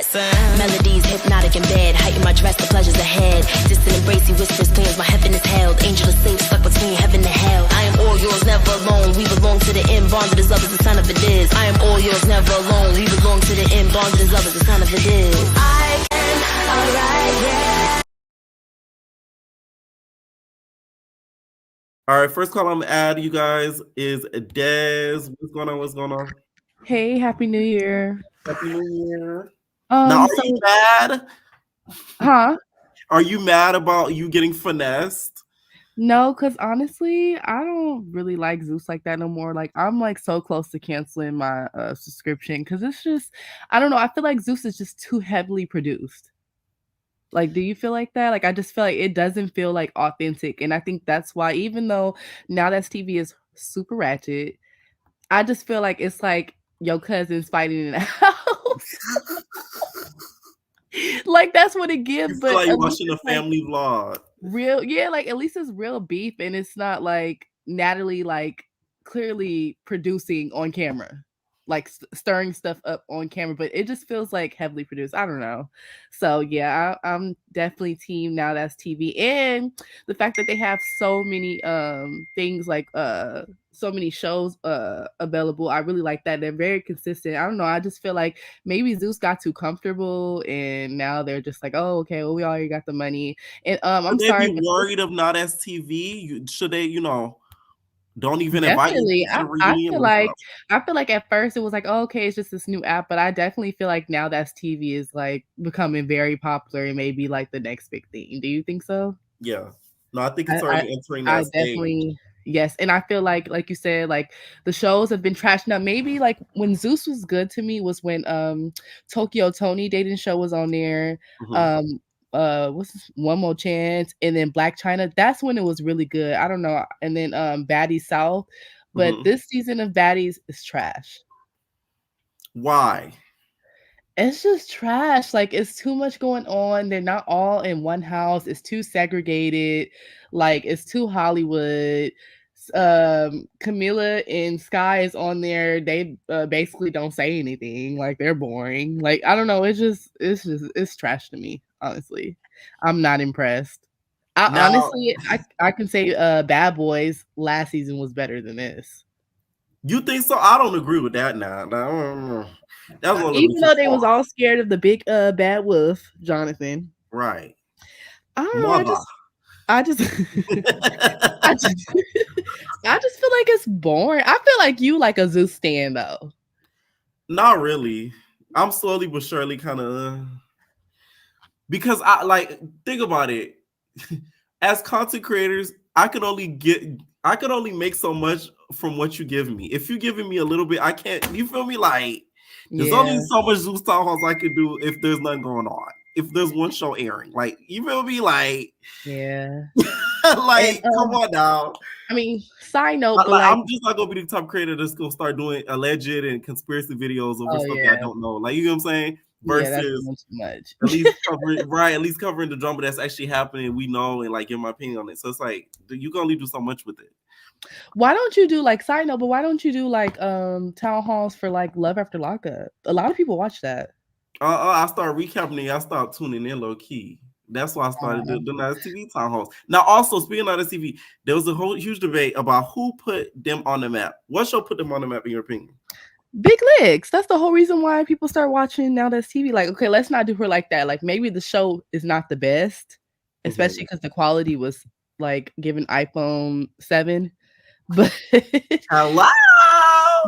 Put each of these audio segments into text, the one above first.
sweats. Melodies hypnotic in bed, heighten my dress, the pleasures ahead. Distant embrace, he whispers, claims my heaven is held. Angel is safe, stuck between heaven and hell. I am all yours, never alone. We belong to the end, bonded as love is the sign of it is. I am all yours, never alone. We belong to the end, bonded as love is the sign of it is. I can, alright, yeah. All right, first call I'm gonna add you guys is Dez. What's going on? What's going on? Hey, Happy New Year. Happy New Year. Now, are you mad? Huh? Are you mad about you getting finessed? No, because honestly, I don't really like Zeus like that no more. Like, I'm like so close to canceling my subscription because it's just, I don't know. I feel like Zeus is just too heavily produced. Like, do you feel like that? Like, I just feel like it doesn't feel like authentic. And I think that's why, even though Nowthatstv is super ratchet, I just feel like it's like your cousins fighting in the house. Like, that's what it gives. You but feel like at you're least watching a it's, like, family vlog. real, yeah, like at least it's real beef and it's not like Natalie like clearly producing on camera, like stirring stuff up on camera, but it just feels like heavily produced. I don't know. So yeah, I'm definitely team Now That's TV, and the fact that they have so many things like so many shows available. I really like that. They're very consistent. I don't know. I just feel like maybe Zeus got too comfortable and now they're just like, oh, okay, well, we already got the money. And I'm sorry. Should they be worried of Nowthatstv? Should they, don't even Definitely. invite you to the I reunion? I feel like at first it was like, oh, okay, it's just this new app, but I definitely feel like Now That's TV is like becoming very popular and maybe like the next big thing. Do you think so? Yeah. No, I think it's already entering that I stage. definitely, yes. And I feel like you said, like the shows have been trashed. Now maybe like when Zeus was good to me was when Tokyo Tony dating show was on there. What's this? One More Chance, and then Black China. That's when it was really good. I don't know. And then Baddies South. But this season of Baddies is trash. Why? It's just trash. Like, it's too much going on. They're not all in one house. It's too segregated. Like, it's too Hollywood. Camila and Sky is on there. They basically don't say anything. Like, they're boring. Like, I don't know. It's trash to me, honestly. I'm not impressed. Honestly, I can say Bad Boys last season was better than this. You think so? I don't agree with that now. Even though they was all scared of the big bad wolf, Jonathan. Right. I don't know. I just I just feel like it's boring. I feel like you like a Zeus stan though. Not really. I'm slowly but surely kind of because I like think about it. As content creators, I can only make so much from what you give me. If you're giving me a little bit, I can't. You feel me? Like there's only so much Zeus Town Halls I can do if there's nothing going on. If there's one show airing, like you feel me? Like like come on now. I mean, side note, but I'm just not gonna be the top creator that's gonna start doing alleged and conspiracy videos over stuff that I don't know. Like you know what I'm saying? Versus too much. At least covering the drama that's actually happening, we know, and like give my opinion on it. So it's like you can only do so much with it. Why don't you do like side note, but why don't you do like town halls for like Love After Lockup? A lot of people watch that. I started recapping it, I started tuning in low key. That's why I started doing Nowthatstv town halls. Now, also speaking of Nowthatstv, there was a whole huge debate about who put them on the map. What show put them on the map in your opinion? Big Legs. That's the whole reason why people start watching Now That's TV. Like, okay, let's not do her like that. Like, maybe the show is not the best, especially because the quality was like given iPhone 7. But hello,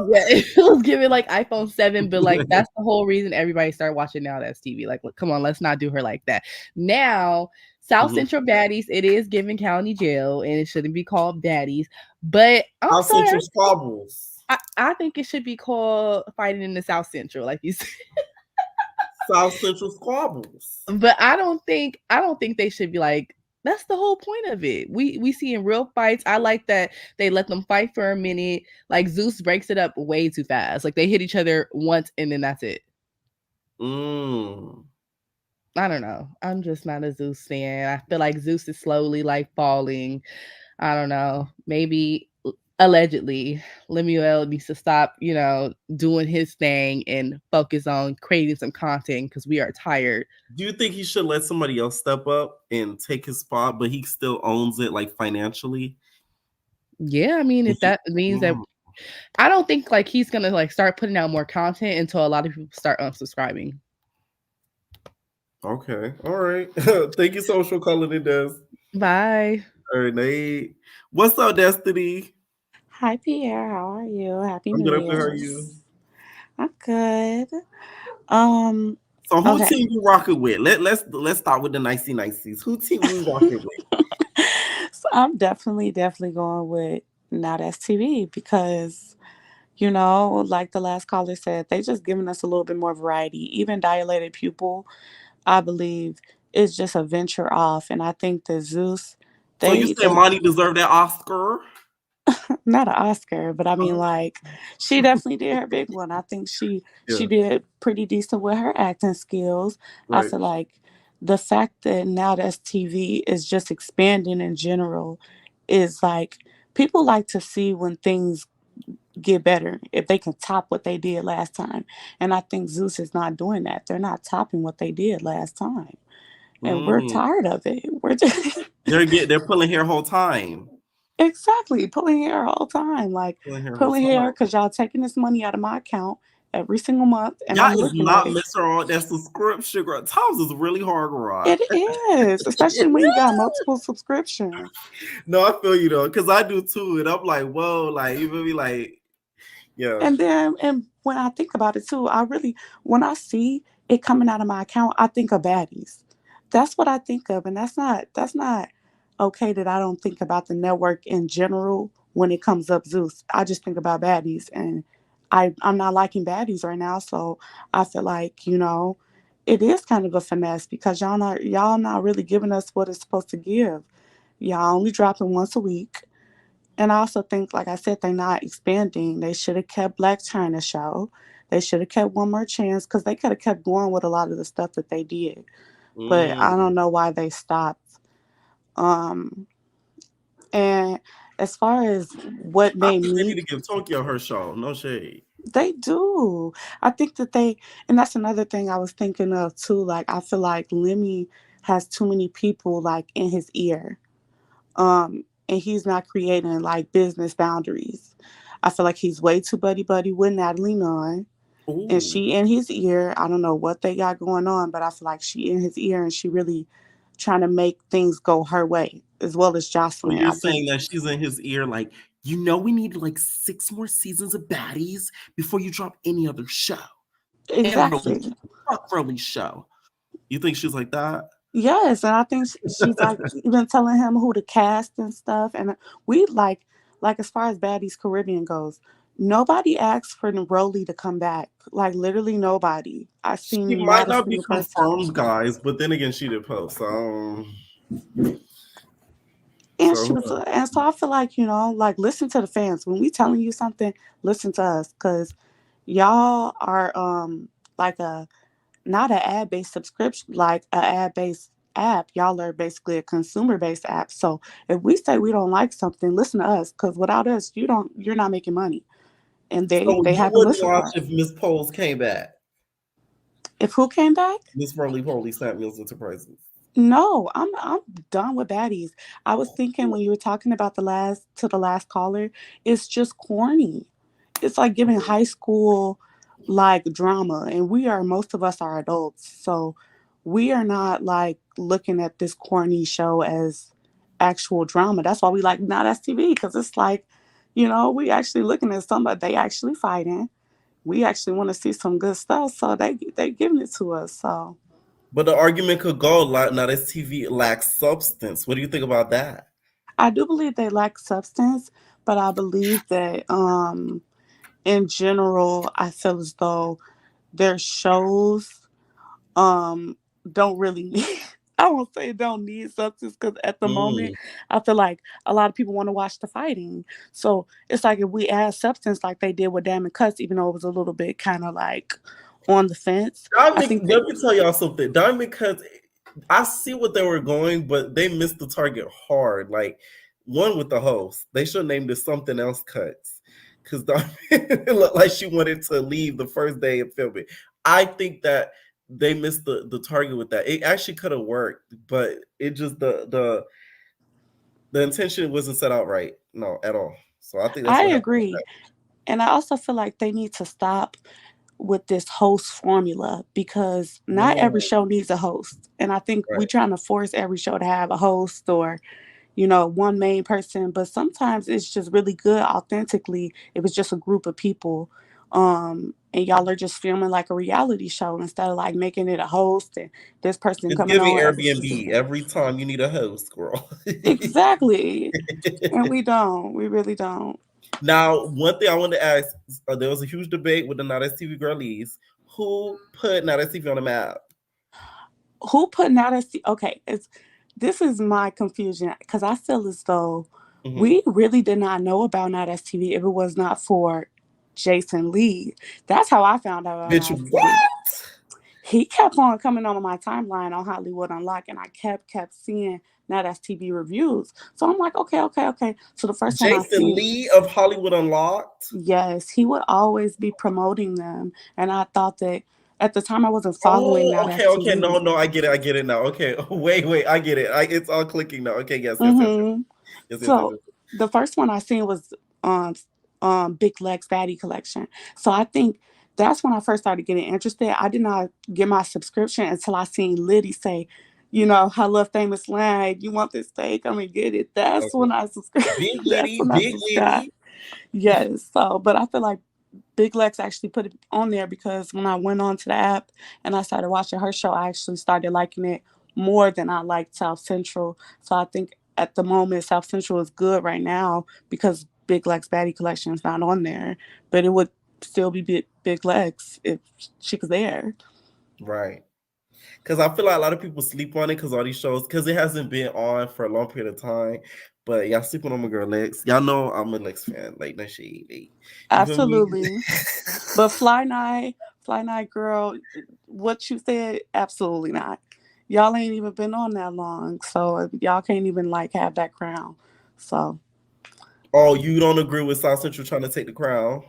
yeah, it was given like iPhone 7. But like, that's the whole reason everybody started watching Now That's TV. Like, look, come on, let's not do her like that. Now, South Central Baddies, it is given county jail, and it shouldn't be called Baddies. But South Central Squabbles. I think it should be called Fighting in the South Central, like you said. South Central Squabbles. But I don't think they should be like, that's the whole point of it. We see in real fights. I like that they let them fight for a minute. Like Zeus breaks it up way too fast. Like they hit each other once and then that's it. I don't know. I'm just not a Zeus fan. I feel like Zeus is slowly like falling. I don't know. Maybe allegedly, Lemuel needs to stop, doing his thing and focus on creating some content because we are tired. Do you think he should let somebody else step up and take his spot, but he still owns it like financially? Yeah, I mean, if that means that, I don't think like he's gonna like start putting out more content until a lot of people start unsubscribing. Okay, all right. Thank you so much for calling in, Des. Bye. All right, Nate. What's up, Destiny? Hi, Pierre. How are you? Happy I'm New good. How Year. are you? I'm good. So who Okay. team you rocking with? Let's start with the nicey niceys. Who team we rocking with? So I'm definitely going with Nowthatstv because, like the last caller said, they just giving us a little bit more variety. Even Dilated Pupil, I believe, is just a venture off. And I think that Zeus, So you said Monty deserved that Oscar? not an Oscar, but I mean, like, she definitely did her big one. I think she did pretty decent with her acting skills. Right. I feel like the fact that now that's TV is just expanding in general is like people like to see when things get better if they can top what they did last time. And I think Zeus is not doing that. They're not topping what they did last time, and we're tired of it. We're just they're pulling hair whole time. Exactly, pulling hair all the time, like pulling hair because y'all taking this money out of my account every single month, and I'm looking at it. Mr. All that subscription, girl. Tom's is really hard, girl. It is, especially when you got multiple subscriptions. No, I feel you though, because I do too, and I'm like, whoa, like you feel me, like, yeah. And when I think about it too, when I see it coming out of my account, I think of baddies. That's what I think of, and that's not okay that I don't think about the network in general when it comes up Zeus. I just think about baddies, and I'm not liking baddies right now, so I feel like, it is kind of a finesse because y'all not really giving us what it's supposed to give. Y'all only dropping once a week. And I also think, like I said, they're not expanding. They should have kept Black China Show. They should have kept One More Chance because they could have kept going with a lot of the stuff that they did. But I don't know why they stopped. And as far as what made me, they need to give Tokyo her show. No shade. They do. I think that and that's another thing I was thinking of too. Like, I feel like Lemmy has too many people like in his ear. And he's not creating like business boundaries. I feel like he's way too buddy with Natalie Nunn. Ooh. And she in his ear. I don't know what they got going on, but I feel like she in his ear and she really trying to make things go her way, as well as Jocelyn. So you're saying that she's in his ear, like, we need like 6 more seasons of baddies before you drop any other show. Exactly. Really show. You think she's like that? Yes, and I think she's like even telling him who to cast and stuff. And we like as far as Baddies Caribbean goes, nobody asked for Neroli to come back. Like literally nobody. I seen. She might not be confirmed, guys, but then again, she did post. And she was, and so I feel like, like listen to the fans. When we telling you something, listen to us, because y'all are like not an ad-based subscription, like an ad-based app. Y'all are basically a consumer-based app. So if we say we don't like something, listen to us, because without us, you're not making money. And they have to listen. Watch if Miss Poles came back. If who came back? Miss Roly Poly Samuels Enterprises. No, I'm done with baddies. I was thinking when you were talking about the last caller, it's just corny. It's like giving high school like drama, and most of us are adults, so we are not like looking at this corny show as actual drama. That's why we like Nowthatstv, because it's like, we actually looking at somebody, they actually fighting. We actually want to see some good stuff, so they giving it to us. So. But the argument could go, Nowthatstv lacks substance. What do you think about that? I do believe they lack substance, but I believe that in general, I feel as though their shows don't really need, I won't say don't need substance, because at the moment, I feel like a lot of people want to watch the fighting. So it's like if we add substance like they did with Diamond Cuts, even though it was a little bit kind of like on the fence. Let me tell y'all something. Diamond Cuts, I see what they were going, but they missed the target hard. Like one with the host. They should name this something else cuts. Because it looked like she wanted to leave the first day of filming. I think that they missed the target with that. It actually could have worked, but it just the intention wasn't set out right. No, at all. So I think that's I what happened. agree. And I also feel like they need to stop with this host formula because not every show needs a host. And I think we're trying to force every show to have a host or, one main person. But sometimes it's just really good authentically. It was just a group of people. And y'all are just filming like a reality show instead of like making it a host and this person It's coming giving on. Airbnb every time you need a host, girl. Exactly. And we don't. We really don't. Now, one thing I wanted to ask, there was a huge debate with the Nowthatstv girlies. Who put Nowthatstv on the map? Who put Nowthatstv? Okay, this is my confusion because I feel as though we really did not know about Nowthatstv if it was not for Jason Lee. That's how I found out about Bitch, Nowthatstv. what? He kept on coming on my timeline on Hollywood Unlocked, and I kept seeing Nowthatstv reviews. So I'm like, okay. So the first time I Jason seen Lee of Hollywood Unlocked? yes, he would always be promoting them, and I thought that at the time I wasn't following Nowthatstv. Okay. No, I get it now. Okay, wait, I get it. It's all clicking now. Okay, yes. So the first one I seen was Big Lex Baddie Collection. So I think that's when I first started getting interested. I did not get my subscription until I seen Liddy say, I love Famous Land. You want this steak? I'm gonna get it. That's when I subscribed. Big Liddy. Yes. So, but I feel like Big Lex actually put it on there because when I went onto the app and I started watching her show, I actually started liking it more than I liked South Central. So I think at the moment South Central is good right now because Big Lex Baddie Collection is not on there, but it would still be Big Lex if she was there. Right. Because I feel like a lot of people sleep on it because all these shows, because it hasn't been on for a long period of time. But y'all sleeping on my girl Lex. Y'all know I'm a Lex fan. Like, that shit. Absolutely. But Fly Night girl, what you said, absolutely not. Y'all ain't even been on that long. So y'all can't even like have that crown. So. Oh, you don't agree with South Central trying to take the crown?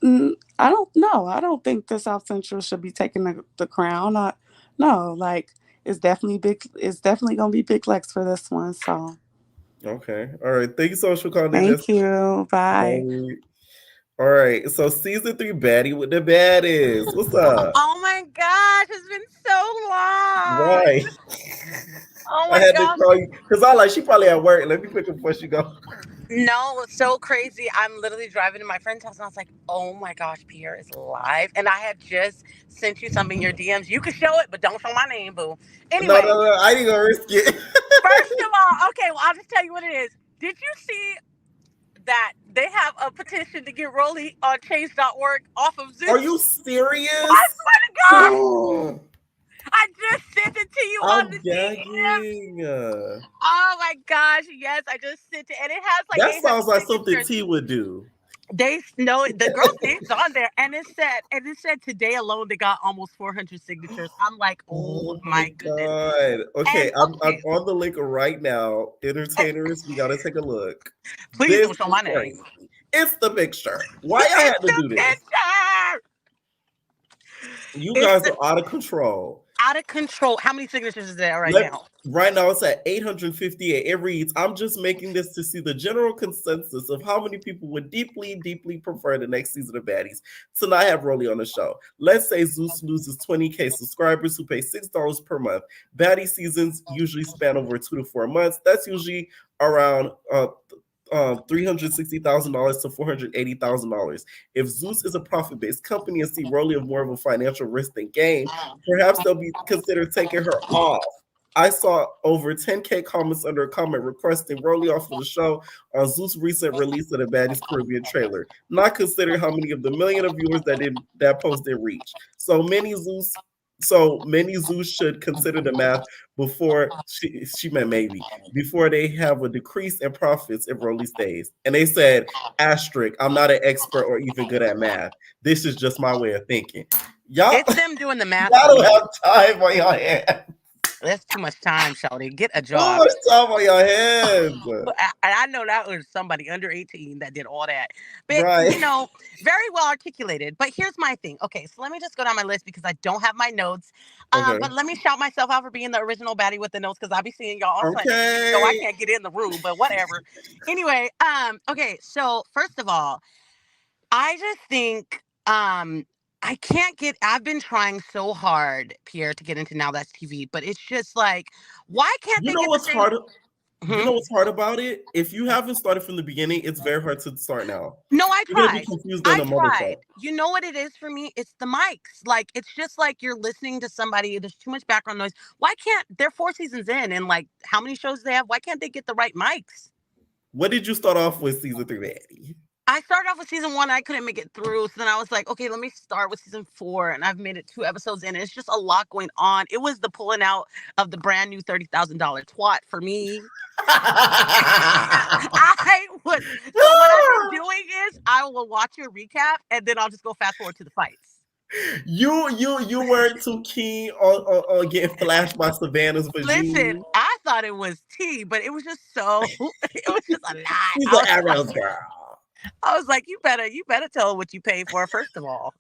I don't know. I don't think the South Central should be taking the crown. No, like it's definitely gonna be Big Lex for this one. So okay, all right. Thank you so much for calling. Thank you. Bye. All right, so season 3 baddie with the baddies. What's up? Oh my gosh, it's been so long. Right. Oh I my had gosh. to call you because she probably at work. Let me pick her before she go. No, it's so crazy. I'm literally driving to my friend's house and I was like, oh my gosh, Pierre is live. And I had just sent you something in your DMs. You can show it, but don't show my name, boo. Anyway. No, I ain't gonna risk it. First of all, okay, well, I'll just tell you what it is. Did you see that they have a petition to get Rolly on change.org off of Zeus? Are you serious? I swear to God. I just sent it to you on the DM. Oh my gosh, yes, I just sent it. And it has like that sounds like something T would do. They know the girl's name's on there, and it said today alone they got almost 400 signatures. I'm like, oh my goodness. God. Okay, I'm on the link right now. Entertainers, we gotta take a look. Please don't show my name. It's the picture. Why I had to do this? You guys are out of control. Out of control. How many signatures is there now? Right now it's at 858. It reads, I'm just making this to see the general consensus of how many people would deeply, deeply prefer the next season of Baddies to not have Rolly on the show. Let's say Zeus loses 20K subscribers who pay $6 per month. Baddie seasons usually span over 2 to 4 months. That's usually around $360,000 to $480,000. If Zeus is a profit-based company and see Rolly of more of a financial risk than gain, perhaps they'll be considered taking her off. I saw over 10K comments under a comment requesting Rolly off of the show on Zeus' recent release of the Baddies Caribbean trailer, not considering how many of the million of viewers that post did reach. So many Zeus should consider the math before she meant maybe before they have a decrease in profits if Rolly stays. And they said, asterisk, I'm not an expert or even good at math. This is just my way of thinking. Y'all, it's them doing the math. Y'all don't have time on your hands. That's too much time, shawty. Get a Too job. much time on your hands. I know that was somebody under 18 that did all that. But, Right. very well articulated. But here's my thing. Okay, so let me just go down my list because I don't have my notes. Okay. But let me shout myself out for being the original baddie with the notes because I'll be seeing y'all on Sunday. Okay. So I can't get in the room, but whatever. Anyway, okay, so first of all, I just think I've been trying so hard, Pierre, to get into Now That's TV, but it's just like, why can't You they know get what's the same? hard? You know what's hard about it? If you haven't started from the beginning, it's very hard to start now. No, I You're gonna be tried. confused in a motherfucker. You know what it is for me? It's the mics. Like, it's just like you're listening to somebody. There's too much background noise. Why can't they're 4 seasons in and like how many shows they have? Why can't they get the right mics? What did you start off with season 3, Maddie? I started off with season 1. I couldn't make it through. So then I was like, okay, let me start with season 4. And I've made it 2 episodes in. And it's just a lot going on. It was the pulling out of the brand new $30,000 twat for me. I would. So what I've been doing is I will watch your recap and then I'll just go fast forward to the fights. You weren't too keen on getting flashed by Savannah's vagina. Listen, I thought it was tea, but it was just so. It was just a lot. She's an arrows girl. I was like, you better tell what you paid for first of all.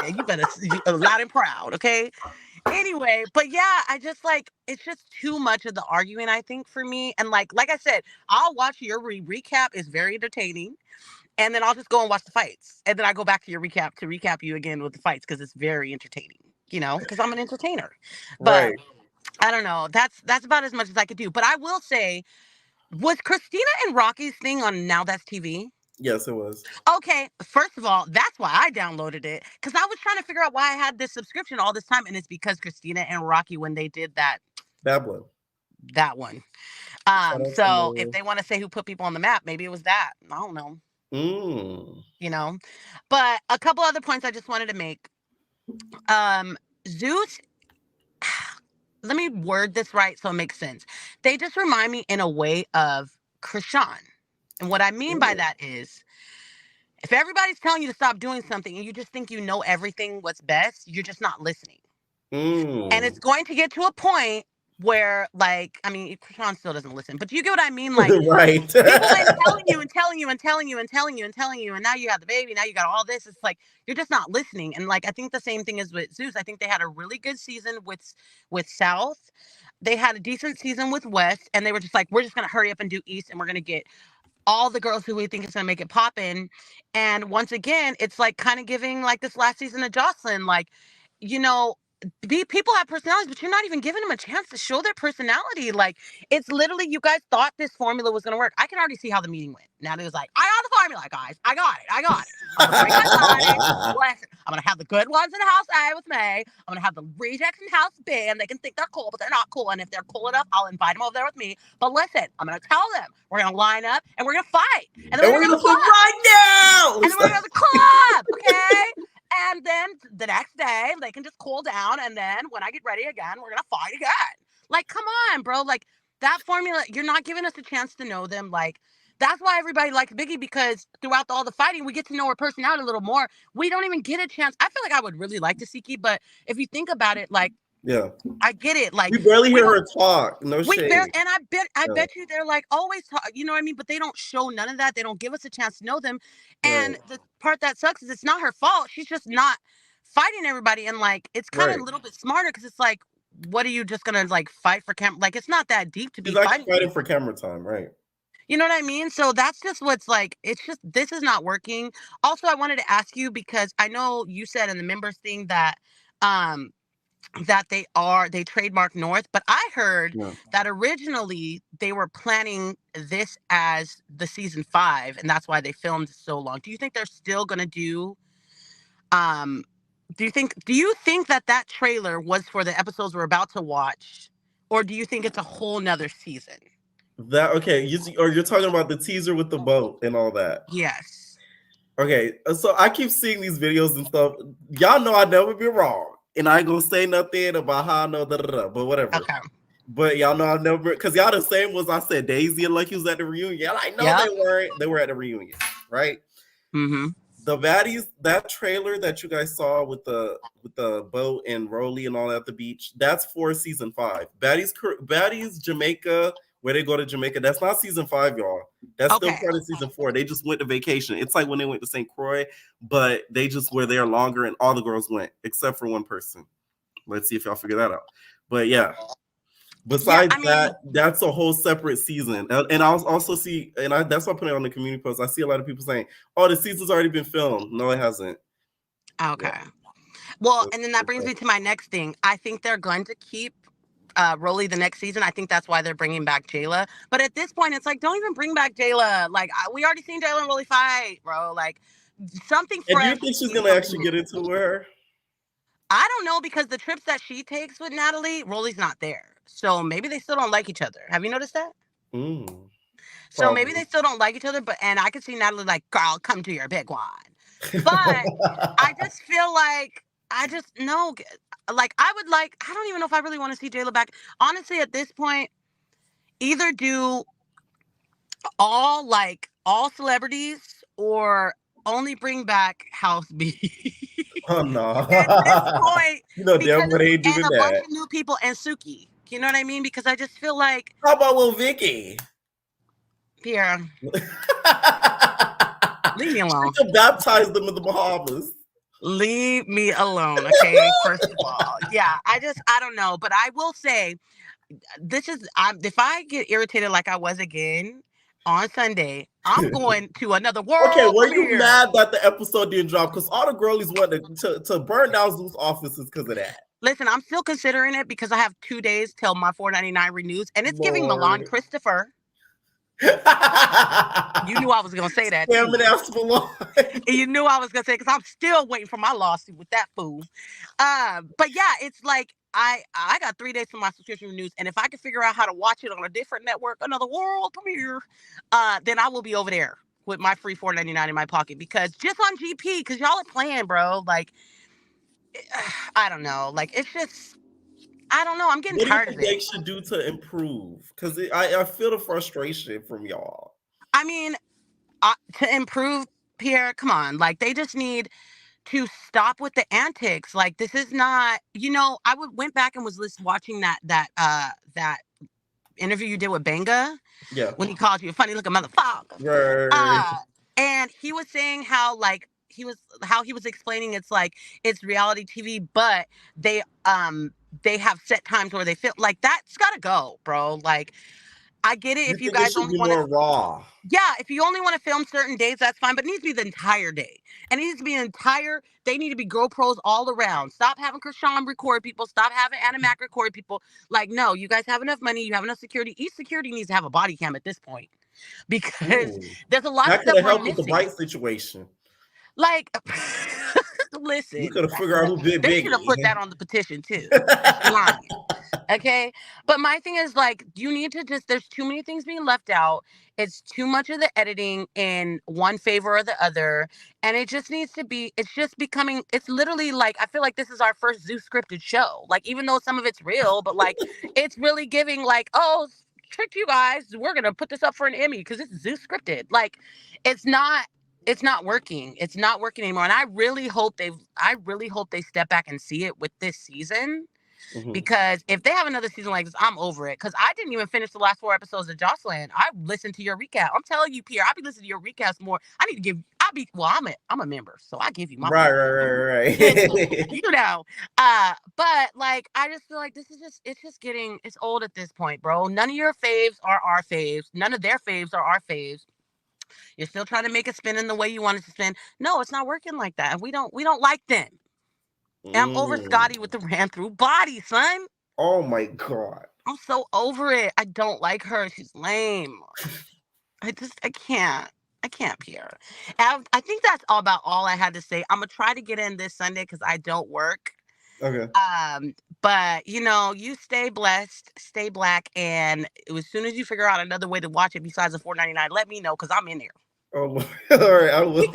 Yeah, you better loud and proud, okay? Anyway, but yeah, I just like it's just too much of the arguing, I think, for me. And like I said, I'll watch your recap. It's very entertaining. And then I'll just go and watch the fights. And then I go back to your recap to recap you again with the fights because it's very entertaining, because I'm an entertainer. But Right. I don't know. That's about as much as I could do. But I will say, was Christina and Rocky's thing on Now That's TV? Yes, it was. Okay, first of all, that's why I downloaded it. Because I was trying to figure out why I had this subscription all this time. And it's because Christina and Rocky, when they did that one. So if they want to say who put people on the map, maybe it was that. I don't know. But a couple other points I just wanted to make. Zeus, let me word this right so it makes sense. They just remind me in a way of Krishan. And what I mean by that is, if everybody's telling you to stop doing something and you just think you know everything what's best, you're just not listening. And it's going to get to a point where, like, I mean, Krishan still doesn't listen, but you get what I mean? Like, right. People ain't telling you and telling you and telling you and telling you and telling you, and now you have the baby, now you got all this. It's like, you're just not listening. And like, I think the same thing is with Zeus. I think they had a really good season with South. They had a decent season with West, and they were just like, we're just going to hurry up and do East, and we're going to get all the girls who we think is going to make it poppin'. And once again, it's like kind of giving like this last season of Jocelyn, like, people have personalities, but you're not even giving them a chance to show their personality. Like, it's literally, you guys thought this formula was going to work. I can already see how the meeting went. Natalie was like, I got the formula, guys. I got it. I'm going to have the good ones in house A with me. I'm going to have the rejects in house B, and they can think they're cool, but they're not cool. And if they're cool enough, I'll invite them over there with me. But listen, I'm going to tell them we're going to line up and we're going to fight. And then we're going to fight right now. And then we're going to go to the club, okay? And then the next day, they can just cool down. And then when I get ready again, we're going to fight again. Like, come on, bro. Like, that formula, you're not giving us a chance to know them. Like, that's why everybody likes Biggie, because throughout all the fighting, we get to know her personality a little more. We don't even get a chance. I feel like I would really like to see Key, but if you think about it, like, yeah, I get it. Like, we barely hear her talk. No shade. And I bet you they're like always talk, you know what I mean? But they don't show none of that. They don't give us a chance to know them. And the part that sucks is it's not her fault. She's just not fighting everybody. And like, it's kind of a little bit smarter, because it's like, what are you just gonna like fight for camera? Like, it's not that deep to be fighting for camera time, right? You know what I mean? So that's just what's like, it's just, this is not working. Also, I wanted to ask you, because I know you said in the members thing that that they trademark North, but I heard that originally they were planning this as the season 5, and that's why they filmed so long. Do you think they're still gonna do do you think that trailer was for the episodes we're about to watch, or do you think it's a whole nother season? You're talking about the teaser with the boat and all that? Yes. Okay, so I keep seeing these videos and stuff. Y'all know I'd never be wrong, and I ain't gonna say nothing about how I know but whatever. Okay. But y'all know I've never, because y'all the same was I said Daisy and Lucky was at the reunion. I know they weren't. They were at the reunion, right? Mm-hmm. The baddies, that trailer that you guys saw with the boat and Rolly and all at the beach, that's for season 5. Baddies Jamaica, where they go to Jamaica, that's not season 5, y'all. That's still Okay. part of season 4. They just went to vacation. It's like when they went to St. Croix, but they just were there longer and all the girls went, except for one person. Let's see if y'all figure that out. But yeah. Besides that, that's a whole separate season. And I'll also see, and that's why I put it on the community post. I see a lot of people saying, oh, the season's already been filmed. No, it hasn't. Okay. Yeah. Well, and then that brings me to my next thing. I think they're going to keep Rolly the next season. I think that's why they're bringing back Jayla. But at this point, it's like, don't even bring back Jayla. Like, we already seen Jayla and Rolly fight, bro. Like, something fresh. And do you think she's going to actually get into her? I don't know, because the trips that she takes with Natalie, Rolly's not there. So maybe they still don't like each other. Have you noticed that? So maybe they still don't like each other, and I could see Natalie like, girl, come to your big one. But I just feel like, I don't even know if I really want to see Jayla back. Honestly, at this point, either do all celebrities or only bring back House B. Oh, no. At this point, you know, damn what they doing and a that. bunch of new people and Suki. You know what I mean? Because I just feel like. How about little Vicky? Pierre. Leave me alone. She could baptize them in the Bahamas. Leave me alone, okay? First of all. Yeah, I don't know. But I will say, if I get irritated like I was again on Sunday, I'm going to another world. Okay, were you mad that the episode didn't drop? Because all the girlies wanted to burn down Zeus offices because of that. Listen, I'm still considering it because I have 2 days till my $4.99 renews, and it's giving Milan Christopher. You knew I was gonna say that. You knew I was gonna say, because I'm still waiting for my lawsuit with that fool. But yeah, it's like I got 3 days for my subscription renews, and if I can figure out how to watch it on a different network, another world premiere, then I will be over there with my free $4.99 in my pocket, because just on GP, because y'all are playing, bro. Like, I don't know. Like, it's just. I don't know. I'm getting tired of it. What do you think they should do to improve? Because I feel the frustration from y'all. I mean, to improve, Pierre, come on. Like, they just need to stop with the antics. Like, this is not, I went back and was watching that interview you did with Benga. Yeah. When he called you a funny looking motherfucker. Right. And he was saying how, like, he was explaining it's reality TV, but they have set times where they feel like that's gotta go, bro. Like, I get it if you guys only want more raw. Yeah, if you only want to film certain days, that's fine, but it needs to be the entire day. And it needs to be they need to be GoPros all around. Stop having Krishan record people. Stop having Animac record people. Like, no, you guys have enough money. You have enough security. Each security needs to have a body cam at this point. Because there's a lot of stuff we're missing. With the bite situation. Like, listen. You could have figured out who did They should have put that on the petition, too. Okay? But my thing is, like, you need to there's too many things being left out. It's too much of the editing in one favor or the other. And it just needs to be, it's just becoming, it's literally like, I feel like this is our first Zeus scripted show. Like, even though some of it's real, but like, it's really giving like, oh, tricked you guys. We're going to put this up for an Emmy because it's Zeus scripted. Like, it's not working. It's not working anymore. And I really hope they step back and see it with this season. Mm-hmm. Because if they have another season like this, I'm over it. Because I didn't even finish the last 4 episodes of Jocelyn. I listened to your recap. I'm telling you, Pierre, I'll be listening to your recaps more. I'm a member, so I give you my right. You know. But like, I just feel like it's old at this point, bro. None of your faves are our faves. None of their faves are our faves. You're still trying to make it spin in the way you want it to spin. No, it's not working like that. And we don't like them. And I'm over Scotty with the ran through body, son. Oh my God. I'm so over it. I don't like her. She's lame. I can't, Pierre. And I think that's about all I had to say. I'm going to try to get in this Sunday because I don't work. Okay. But, you stay blessed, stay black. And as soon as you figure out another way to watch it besides the $4.99, let me know because I'm in there. Oh, all right. I will.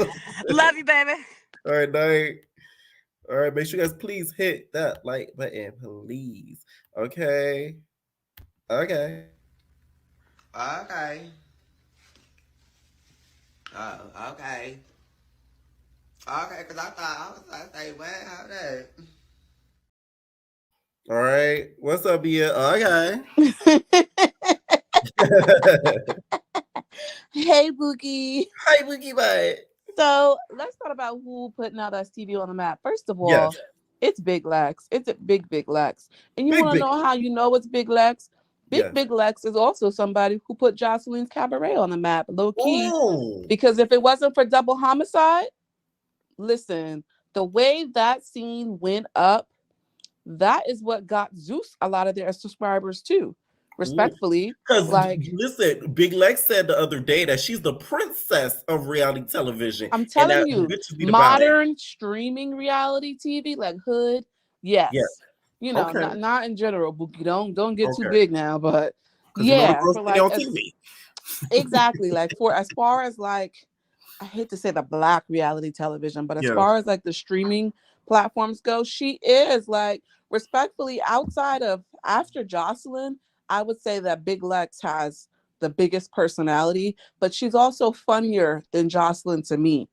Love you, baby. All right, night. All right, make sure you guys please hit that like button, please. Okay. Okay. Okay. Oh, okay. Okay, because I thought I was like, what? How that? All right. What's up, Bia? Okay. Hey, Boogie. Hi, Wookie Butt. So let's talk about who put Nowthatstv on the map. First of all, Yes. it's Big Lex. It's a big Lex. And you Big, want to big. know how you know it's Big Lex? Yes. Big Lex is also somebody who put Jocelyn's Cabaret on the map, low key. Ooh. Because if it wasn't for Double Homicide, listen, the way that scene went up, that is what got Zeus a lot of their subscribers too. Respectfully, Because like, listen, Big Lex said the other day that she's the princess of reality television. I'm and telling that you, bitches need about it. modern streaming reality TV, like Hood, yes. Yes. You know, Okay. not in general, Bookie. Don't get too Okay. big now, but Because you know the yeah, girls for stay like on TV. exactly, like for as far as like, I hate to say the black reality television, but as Yeah. far as like the streaming platforms go, she is like, respectfully, outside of after Jocelyn, I would say that Big Lex has the biggest personality, but she's also funnier than Jocelyn to me,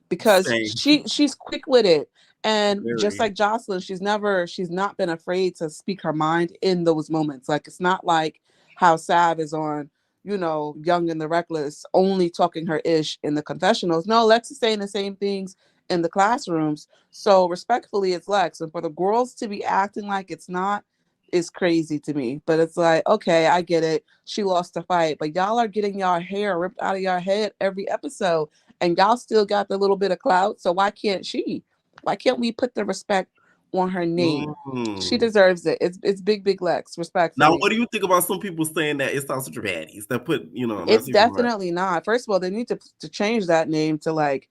because Same. she's quick with it. And just Very. like Jocelyn, she's not been afraid to speak her mind in those moments. Like, it's not like how Sav is on, you know, Young and the Reckless, only talking her ish in the confessionals. No, Lex is saying the same things in the classrooms. So respectfully, it's Lex. And for the girls to be acting like it's not is crazy to me. But it's like, okay, I get it. She lost the fight. But y'all are getting y'all hair ripped out of your head every episode. And y'all still got the little bit of clout. So why can't she? Why can't we put the respect on her name? She deserves it. It's big Lex, respectfully. Now, what do you think about some people saying that it's not such a baddies that put, you know, It's definitely not. First of all, they need to change that name to like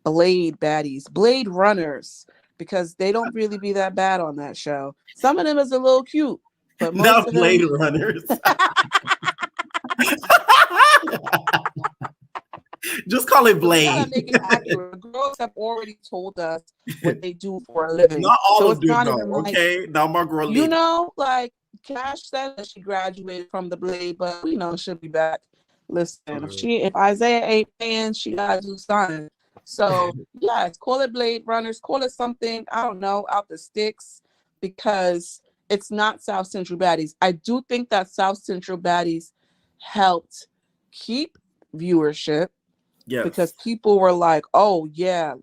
Blade Baddies, Blade Runners, because they don't really be that bad on that show. Some of them is a little cute, but most not of Blade them... Runners. Just call it Blade. We gotta make it accurate. The girls have already told us what they do for a living. Not all so of it's them, not though. even like, Okay, now my girl. you know, like Cash said that she graduated from the Blade, but we know she'll be back. Listen, if Isaiah ain't paying, she gotta do something. So yes, call it Blade Runners, call it something, I don't know, out the sticks, because it's not South Central Baddies. I do think that South Central Baddies helped keep viewership. Yes. Because people were like, oh yeah,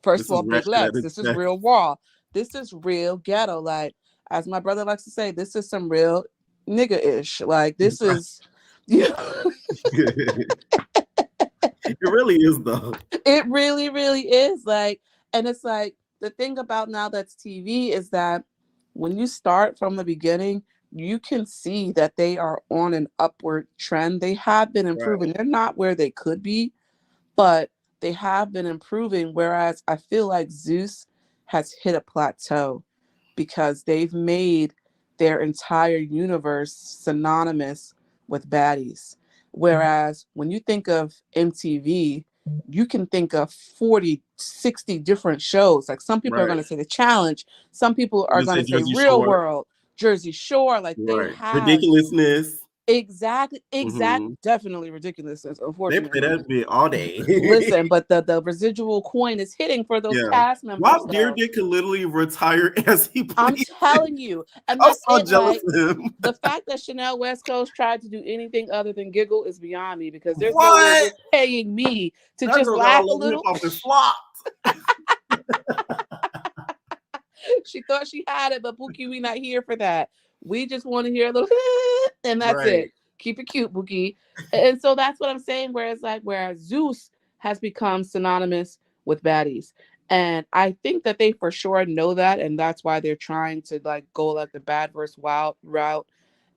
first of all, Big Lex, this is real raw. This is real ghetto. Like, as my brother likes to say, this is some real nigga-ish. Like, this is, you know. It really is, though. It really, really is. Like, and it's like, the thing about Nowthatstv is that when you start from the beginning, you can see that they are on an upward trend. They have been improving. They're not where they could be, but they have been improving. Whereas I feel like Zeus has hit a plateau because they've made their entire universe synonymous with baddies. Whereas when you think of MTV, you can think of 40, 60 different shows. Like, some people are going to say The Challenge. Some people are going to say Real World, Jersey Shore. Like, they have ridiculousness. Exactly. Definitely ridiculousness, unfortunately. They play that bit all day. Listen, but the residual coin is hitting for those cast members. Rob Dyrdek could literally retire as he please. I'm telling you. And I'm that's so jealous of him. The fact that Chanel West Coast tried to do anything other than giggle is beyond me, because there's no way you're paying me to just laugh a little. She thought she had it, but Bookie, we not here for that. We just want to hear a little and that's it. Keep it cute, Bookie. And so that's what I'm saying. Whereas Zeus has become synonymous with baddies. And I think that they for sure know that, and that's why they're trying to like go like the bad versus wild route,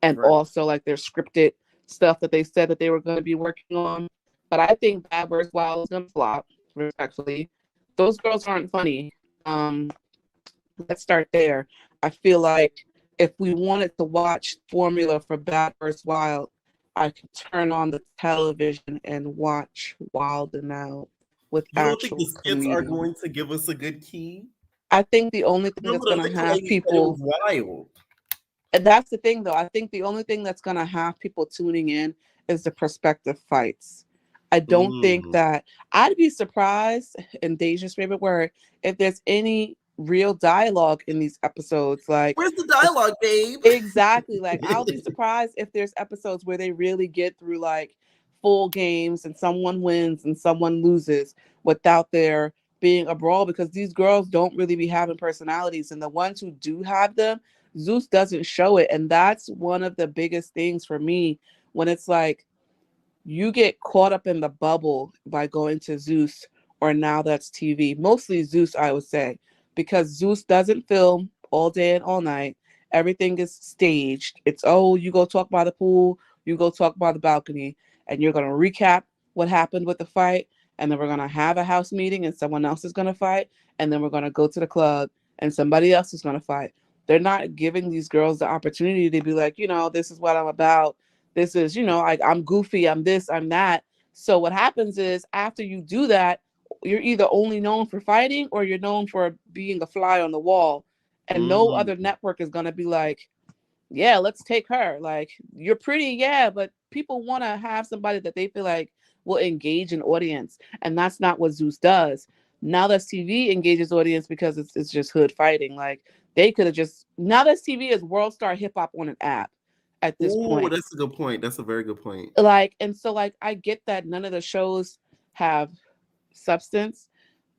and also like their scripted stuff that they said that they were going to be working on. But I think bad versus wild is going to flop, respectfully. Those girls aren't funny. Let's start there. I feel like if we wanted to watch formula for Bad vs. Wild, I could turn on the television and watch Wild and Out with You don't think the skits are going to give us a good key? I think the only thing that's going to have people wild. And that's the thing, though. I think the only thing that's going to have people tuning in is the perspective fights. I don't think that I'd be surprised, in Deja's favorite word, if there's any real dialogue in these episodes. Like, where's the dialogue, babe? exactly. Like, I'll be surprised if there's episodes where they really get through like full games and someone wins and someone loses without there being a brawl, because these girls don't really be having personalities, and the ones who do have them, Zeus doesn't show it. And that's one of the biggest things for me, when it's like you get caught up in the bubble by going to Zeus or Now That's TV. Mostly Zeus, I would say, because Zeus doesn't film all day and all night. Everything is staged. It's, oh, you go talk by the pool, you go talk by the balcony, and you're going to recap what happened with the fight. And then we're going to have a house meeting and someone else is going to fight. And then we're going to go to the club and somebody else is going to fight. They're not giving these girls the opportunity to be like, this is what I'm about. This is, I'm goofy, I'm this, I'm that. So what happens is, after you do that, you're either only known for fighting or you're known for being a fly on the wall. And no other network is going to be like, yeah, let's take her. Like, you're pretty, yeah, but people want to have somebody that they feel like will engage an audience. And that's not what Zeus does. Now That's TV engages audience because it's just hood fighting. Like, they could have just, Now That's TV is World Star Hip Hop on an app at this point. That's a good point. That's a very good point. Like, and so like, I get that none of the shows have substance,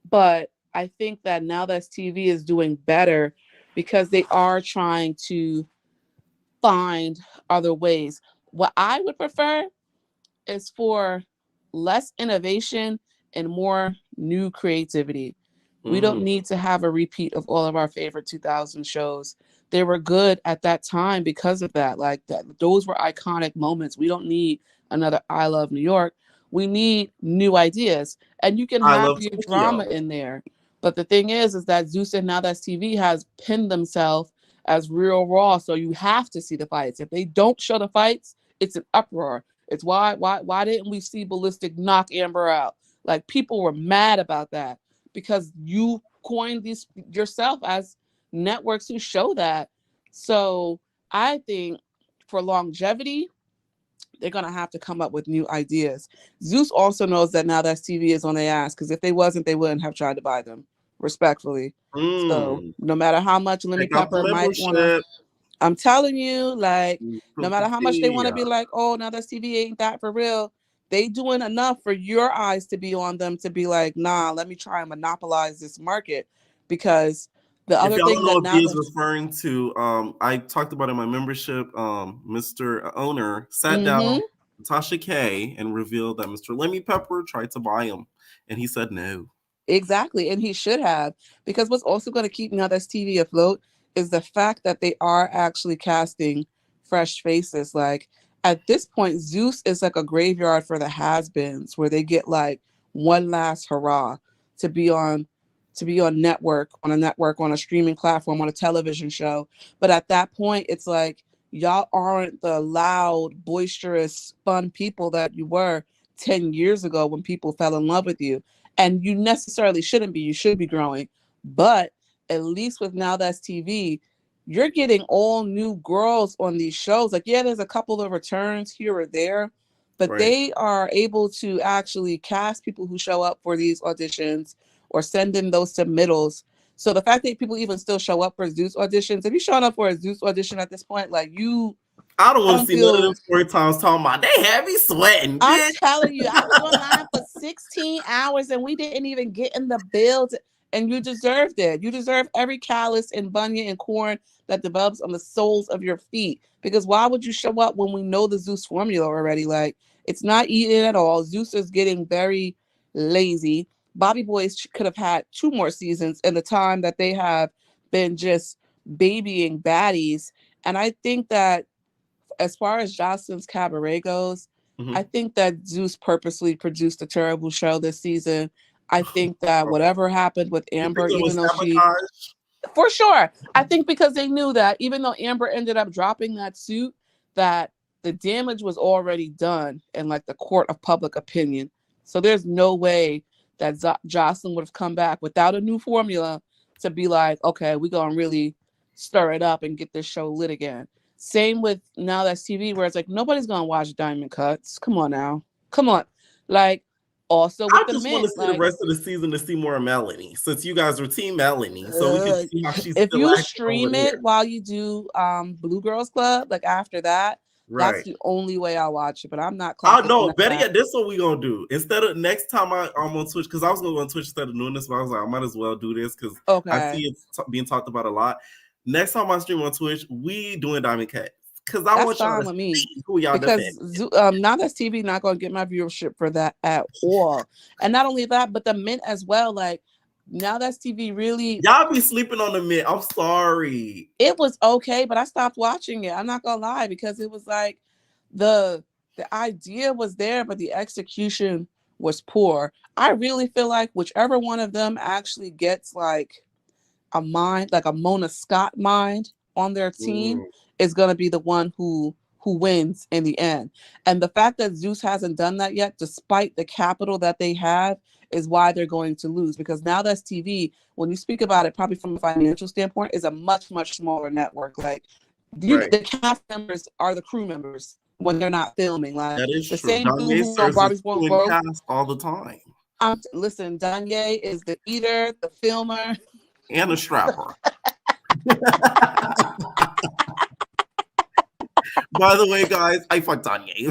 but I think that Now That's TV is doing better because they are trying to find other ways. What I would prefer is for less innovation and more new creativity. We don't need to have a repeat of all of our favorite 2000 shows. They were good at that time because of that. Like, that, those were iconic moments. We don't need another I Love New York. We need new ideas. And you can have your drama in there. But the thing is that Zeus and Now That's TV has pinned themselves as real raw. So you have to see the fights. If they don't show the fights, it's an uproar. It's why didn't we see Ballistic knock Amber out? Like, people were mad about that because you coined these yourself as networks who show that. So I think for longevity, they're going to have to come up with new ideas. Zeus also knows that Now That's TV is on their ass, because if they wasn't, they wouldn't have tried to buy them, respectfully. So no matter how much Lemmy Pepper might want to, I'm telling you, like, no matter how much they want to be like, oh, Now That's TV ain't that for real, they doing enough for your eyes to be on them to be like, nah, let me try and monopolize this market. Because the other thing that now is referring to, I talked about in my membership, Mr. Owner sat down with Tasha K and revealed that Mr. Lemmy Pepper tried to buy him, and he said no. Exactly, and he should have, because what's also going to keep Now That's TV afloat is the fact that they are actually casting fresh faces. Like, at this point, Zeus is like a graveyard for the has-beens, where they get like one last hurrah to be on a network, on a streaming platform, on a television show. But at that point, it's like, y'all aren't the loud, boisterous, fun people that you were 10 years ago when people fell in love with you. And you necessarily shouldn't be. You should be growing. But at least with Now That's TV, you're getting all new girls on these shows. Like, yeah, there's a couple of returns here or there, but they are able to actually cast people who show up for these auditions or send in those submittals. So the fact that people even still show up for Zeus auditions, if you're showing up for a Zeus audition at this point, like, I don't want to see none of them story times talking about they had me sweating. I'm telling you, I was online for 16 hours and we didn't even get in the build. And you deserved it. You deserve every callus and bunion and corn that develops on the soles of your feet. Because why would you show up when we know the Zeus formula already? Like, it's not eating at all. Zeus is getting very lazy. Bobby Boys could have had 2 more seasons in the time that they have been just babying baddies. And I think that as far as Jocelyn's Cabaret goes, I think that Zeus purposely produced a terrible show this season. I think that whatever happened with Amber, even though for sure, I think because they knew that even though Amber ended up dropping that suit, that the damage was already done in like the court of public opinion. So there's no way that Jocelyn would have come back without a new formula to be like, okay, we're going to really stir it up and get this show lit again. Same with Now That's TV, where it's like, nobody's going to watch Diamond Cuts. Come on now. Come on. Like, Also I with the just want to mint, see the like rest of the season to see more of Melanie, since you guys were Team Melanie, so we can see how she's if still you acting over stream there. it while you do Blue Girls Club, like after that, that's Right. the only way I'll watch it. But I'm not Oh clocking no, in better that. yet, this is what we gonna do. Instead of next time I'm on Twitch, because I was gonna go on Twitch instead of doing this, but I was like, I might as well do this because I Okay. see it's being talked about a lot. Next time I stream on Twitch, we doing Diamond Cat. Because I That's want y'all fine to with me. see who y'all Because defend. Nowthatstv not gonna get my viewership for that at all. And not only that, but the mint as well. Like Nowthatstv really, Y'all be sleeping on the mint. I'm sorry. it was okay, but I stopped watching it. I'm not gonna lie, because it was like the idea was there, but the execution was poor. I really feel like whichever one of them actually gets like a mind, like a Mona Scott mind on their team, is gonna be the one who wins in the end. And the fact that Zeus hasn't done that yet, despite the capital that they have, is why they're going to lose. Because Nowthatstv, when you speak about it, probably from a financial standpoint, is a much, much smaller network. Like Right. the cast members are the crew members when they're not filming. Like That is the true. same dude Danye who's on serves as Barbie's Won't doing Broke. cast all the time. Listen, Danye is the eater, the filmer, and a strapper. By the way, guys, I fucked Danye.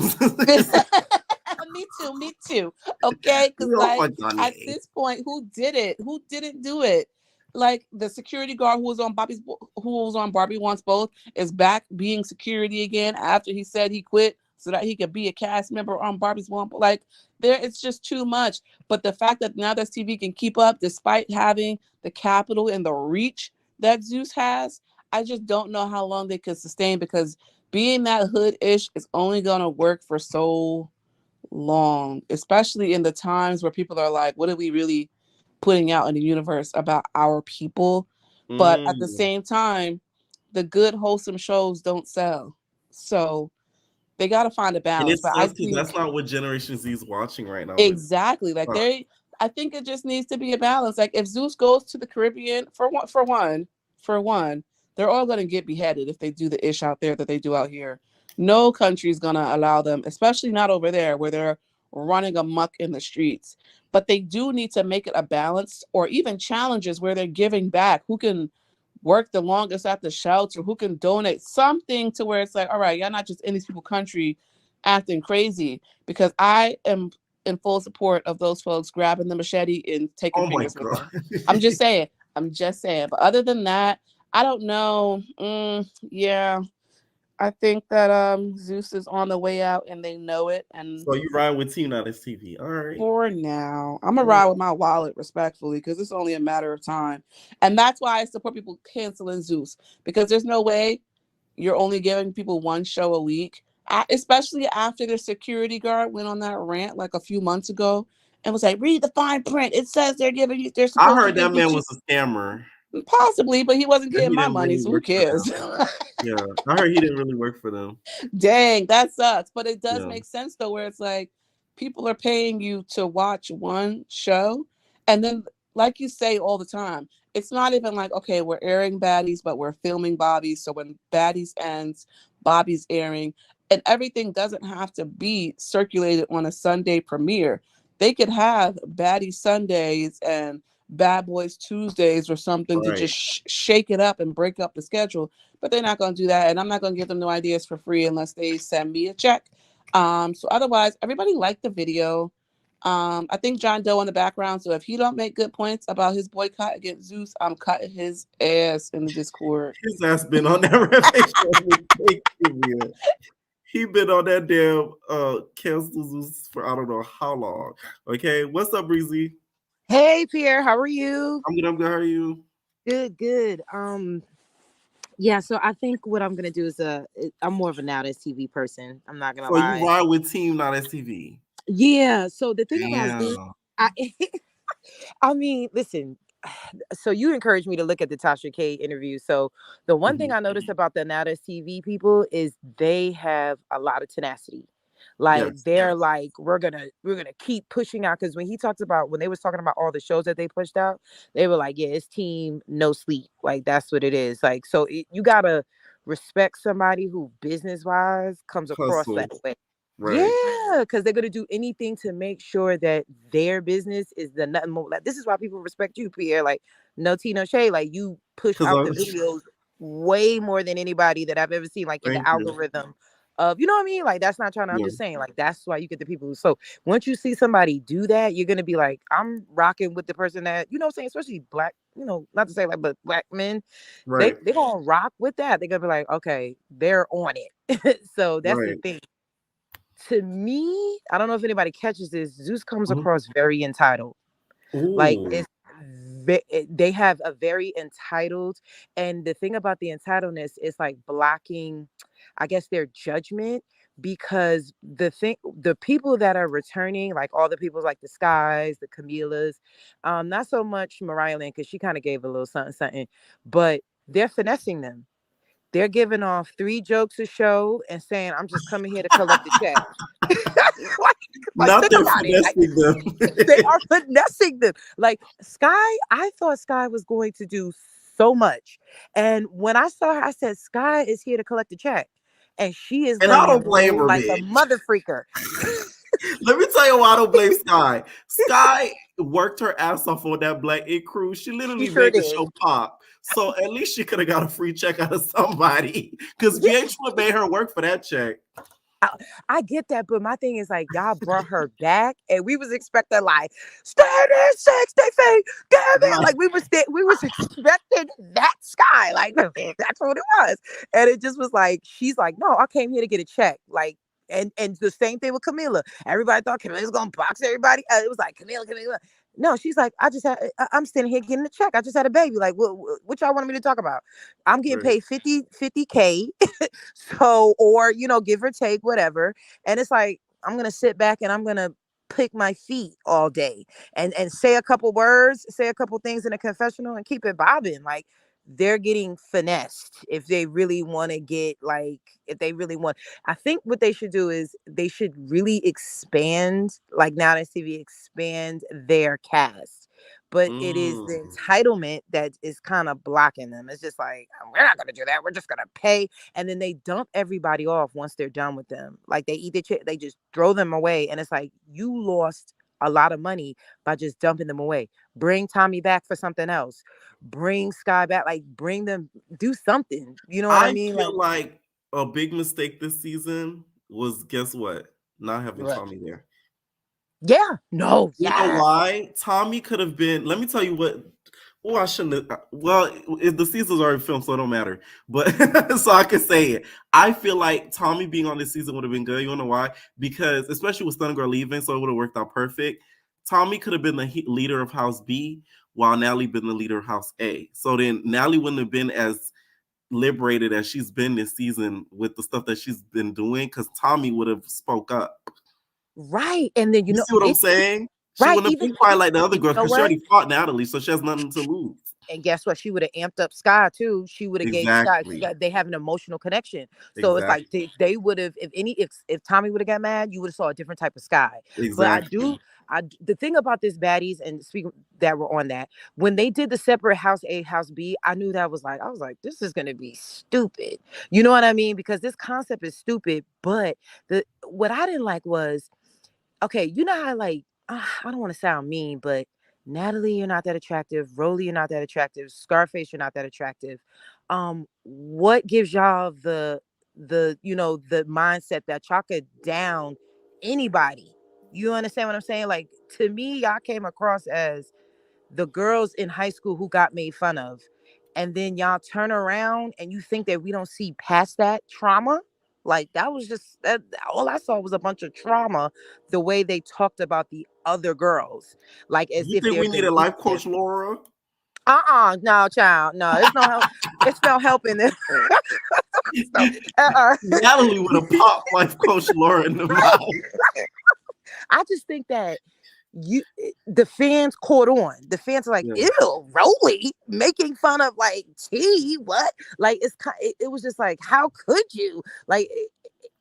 Me too. Okay, because We all like fucked Danye. at this point, who did it? Who didn't do it? Like the security guard who was on Barbie Wants Both is back being security again after he said he quit so that he could be a cast member on Barbie's One. Like it's just too much. But the fact that Nowthatstv can keep up despite having the capital and the reach that Zeus has, I just don't know how long they could sustain, because being that hood-ish is only gonna work for so long, especially in the times where people are like, what are we really putting out in the universe about our people? But at the same time, the good wholesome shows don't sell, so they got to find a balance. And it but I sucks because think that's not what Generation Z is watching right now. exactly, like I think it just needs to be a balance. Like if Zeus goes to the Caribbean, for one, they're all going to get beheaded if they do the ish out there that they do out here. No country is going to allow them, especially not over there where they're running amok in the streets. But they do need to make it a balance, or even challenges where they're giving back. Who can work the longest at the shelter? Who can donate something to where it's like, all right, y'all not just in these people's country acting crazy. Because I am in full support of those folks grabbing the machete and taking fingers with them. I'm just saying. But other than that, I don't know. Yeah, I think that Zeus is on the way out and they know it. And so you ride with Team Nowthatstv. All right. For now, I'm gonna ride with my wallet respectfully, because it's only a matter of time. And that's why I support people canceling Zeus, because there's no way you're only giving people one show a week, especially after their security guard went on that rant like a few months ago and was like, read the fine print. It says they're supposed I heard to that give you man was a scammer. Possibly, but he wasn't getting He my didn't money, really so who work for cares? them. Yeah, I heard he didn't really work for them. Dang, that sucks. But it does Yeah. make sense though, where it's like people are paying you to watch one show, and then like you say all the time, it's not even like, okay, we're airing Baddies, but we're filming Bobbies. So when Baddies ends, Bobby's airing, and everything doesn't have to be circulated on a Sunday premiere. They could have Baddie Sundays and Bad Boys Tuesdays or something to just shake it up and break up the schedule. But they're not going to do that, and I'm not going to give them no ideas for free unless they send me a check. So otherwise, everybody liked the video. I think John Doe in the background. So if he don't make good points about his boycott against Zeus, I'm cutting his ass in the Discord. His ass been on that renovation. He been on that damn cancel Zeus for I don't know how long. Okay, what's up, Breezy? Hey Pierre, how are you? I'm good. How are you? Good. Yeah, so I think what I'm gonna do is I'm more of a Nowthatstv person. I'm not gonna lie. So you ride with Team Nowthatstv. Yeah. So the thing about this, I mean, listen. So you encouraged me to look at the Tasha K interview. So the one thing I noticed about the Nowthatstv people is they have a lot of tenacity. Like they're like, we're gonna keep pushing out, because when they was talking about all the shows that they pushed out, they were like, yeah, it's team no sleep. Like that's what it is. Like, so you gotta respect somebody who business wise comes across that way. Right. Yeah, because they're gonna do anything to make sure that their business is the nothing more. Like, this is why people respect you, Pierre. Like, no tea, no shade. Like, you push Because out the I'm. videos way more than anybody that I've ever seen. Like, in the Thank you. algorithm of, you know what I mean? Like, that's not trying to. I'm Yeah. just saying, like, that's why you get the people. So once you see somebody do that, you're gonna be like, I'm rocking with the person that, you know what I'm saying, especially black. You know, not to say like, but black men, Right. they gonna rock with that. They're gonna be like, okay, they're on it. So that's the Right. thing. To me, I don't know if anybody catches this. Zeus comes Mhm. across very entitled. Like, Ooh. they have a very entitled, and the thing about the entitledness is like blocking, I guess, their judgment, because the people that are returning, like all the people like the Skies, the Camilas, not so much Mariah Lynn, because she kind of gave a little something, something, but they're finessing them. They're giving off 3 jokes a show and saying, I'm just coming here to collect the check. like, Not think they're about it. Like, finessing them. they are finessing them. Like, Sky, I thought Sky was going to do so much. And when I saw her, I said, Sky is here to collect the check. And she is And I laying don't blame low her, like a bitch. mother freaker. Let me tell you why I don't blame Sky. Sky worked her ass off on that Black Ink crew. She She literally sure made the did. show pop. So at least she could have got a free check out of somebody. Because Yeah. VH1 made her work for that check. I get that, but my thing is like, y'all brought her back, and we was expecting like stand in 60 feet, damn it, like we was expecting that Sky, like that's what it was, and it just was like she's like, no, I came here to get a check, like. And the same thing with Camila. Everybody thought Camila's gonna box everybody. It was like Camila. No, she's like, I'm standing here getting a check. I just had a baby. Like, what y'all wanted me to talk about? I'm getting Right. paid 50K. So, or, give or take, whatever. And it's like, I'm going to sit back and I'm going to pick my feet all day and say a couple words, say a couple things in a confessional and keep it bobbing. Like, they're getting finessed if they really want to get, like, if they really want. I think what they should do is they should really expand, like Nowthatstv, expand their cast. But it is the Mm. entitlement that is kind of blocking them. It's just like, we're not going to do that. We're just going to pay. And then they dump everybody off once they're done with them. Like, they eat they just throw them away. And it's like, you lost a lot of money by just dumping them away. Bring Tommy back for something else. Bring Sky back. Like, bring them, do something. You know what I I mean? feel Like, like a big mistake this season was, guess what? Not having what? Tommy there. Yeah. No. You know Yeah. why? Tommy could have been. Let me tell you what. Oh, I shouldn't have. Well, the season's already filmed, so it don't matter. But so I can say it. I feel like Tommy being on this season would have been good. You know why? Because especially with Stun Girl leaving, so it would have worked out perfect. Tommy could have been the leader of House B, while Natalie been the leader of House A. So then Natalie wouldn't have been as liberated as she's been this season with the stuff that she's been doing, because Tommy would have spoke up. Right. And then, You see what I'm saying? She right. wouldn't have been quiet like the other girls You know because she what? already fought Natalie, so she has nothing to lose. And guess what? She would have amped up Sky too. She would have gave Sky. Exactly. They have an emotional connection. So it's like they would have. If Tommy would have got mad, you would have saw a different type of Sky. Exactly. But the thing about this baddies, and speaking that were on that, when they did the separate House A, House B, I knew that was like, I was like, this is gonna be stupid. You know what I mean? Because this concept is stupid. But what I didn't like was, okay, you know how, like, I don't want to sound mean, but Natalie, you're not that attractive. Rolly, you're not that attractive. Scarface, you're not that attractive. What gives y'all the mindset that y'all could down anybody? You understand what I'm saying? Like, to me, y'all came across as the girls in high school who got made fun of. And then y'all turn around and you think that we don't see past that trauma. Like, that was just that. All I saw was a bunch of trauma. The way they talked about the other girls, like as You if think they're we need a life beneath coach, Laura? No, child, no. It's no help. It's no helping them. Natalie would have popped life coach Laura in the mouth. I just think that the fans caught on. The fans are like, ew, Rolly making fun of like T. What? Like, it was just like, how could you? Like,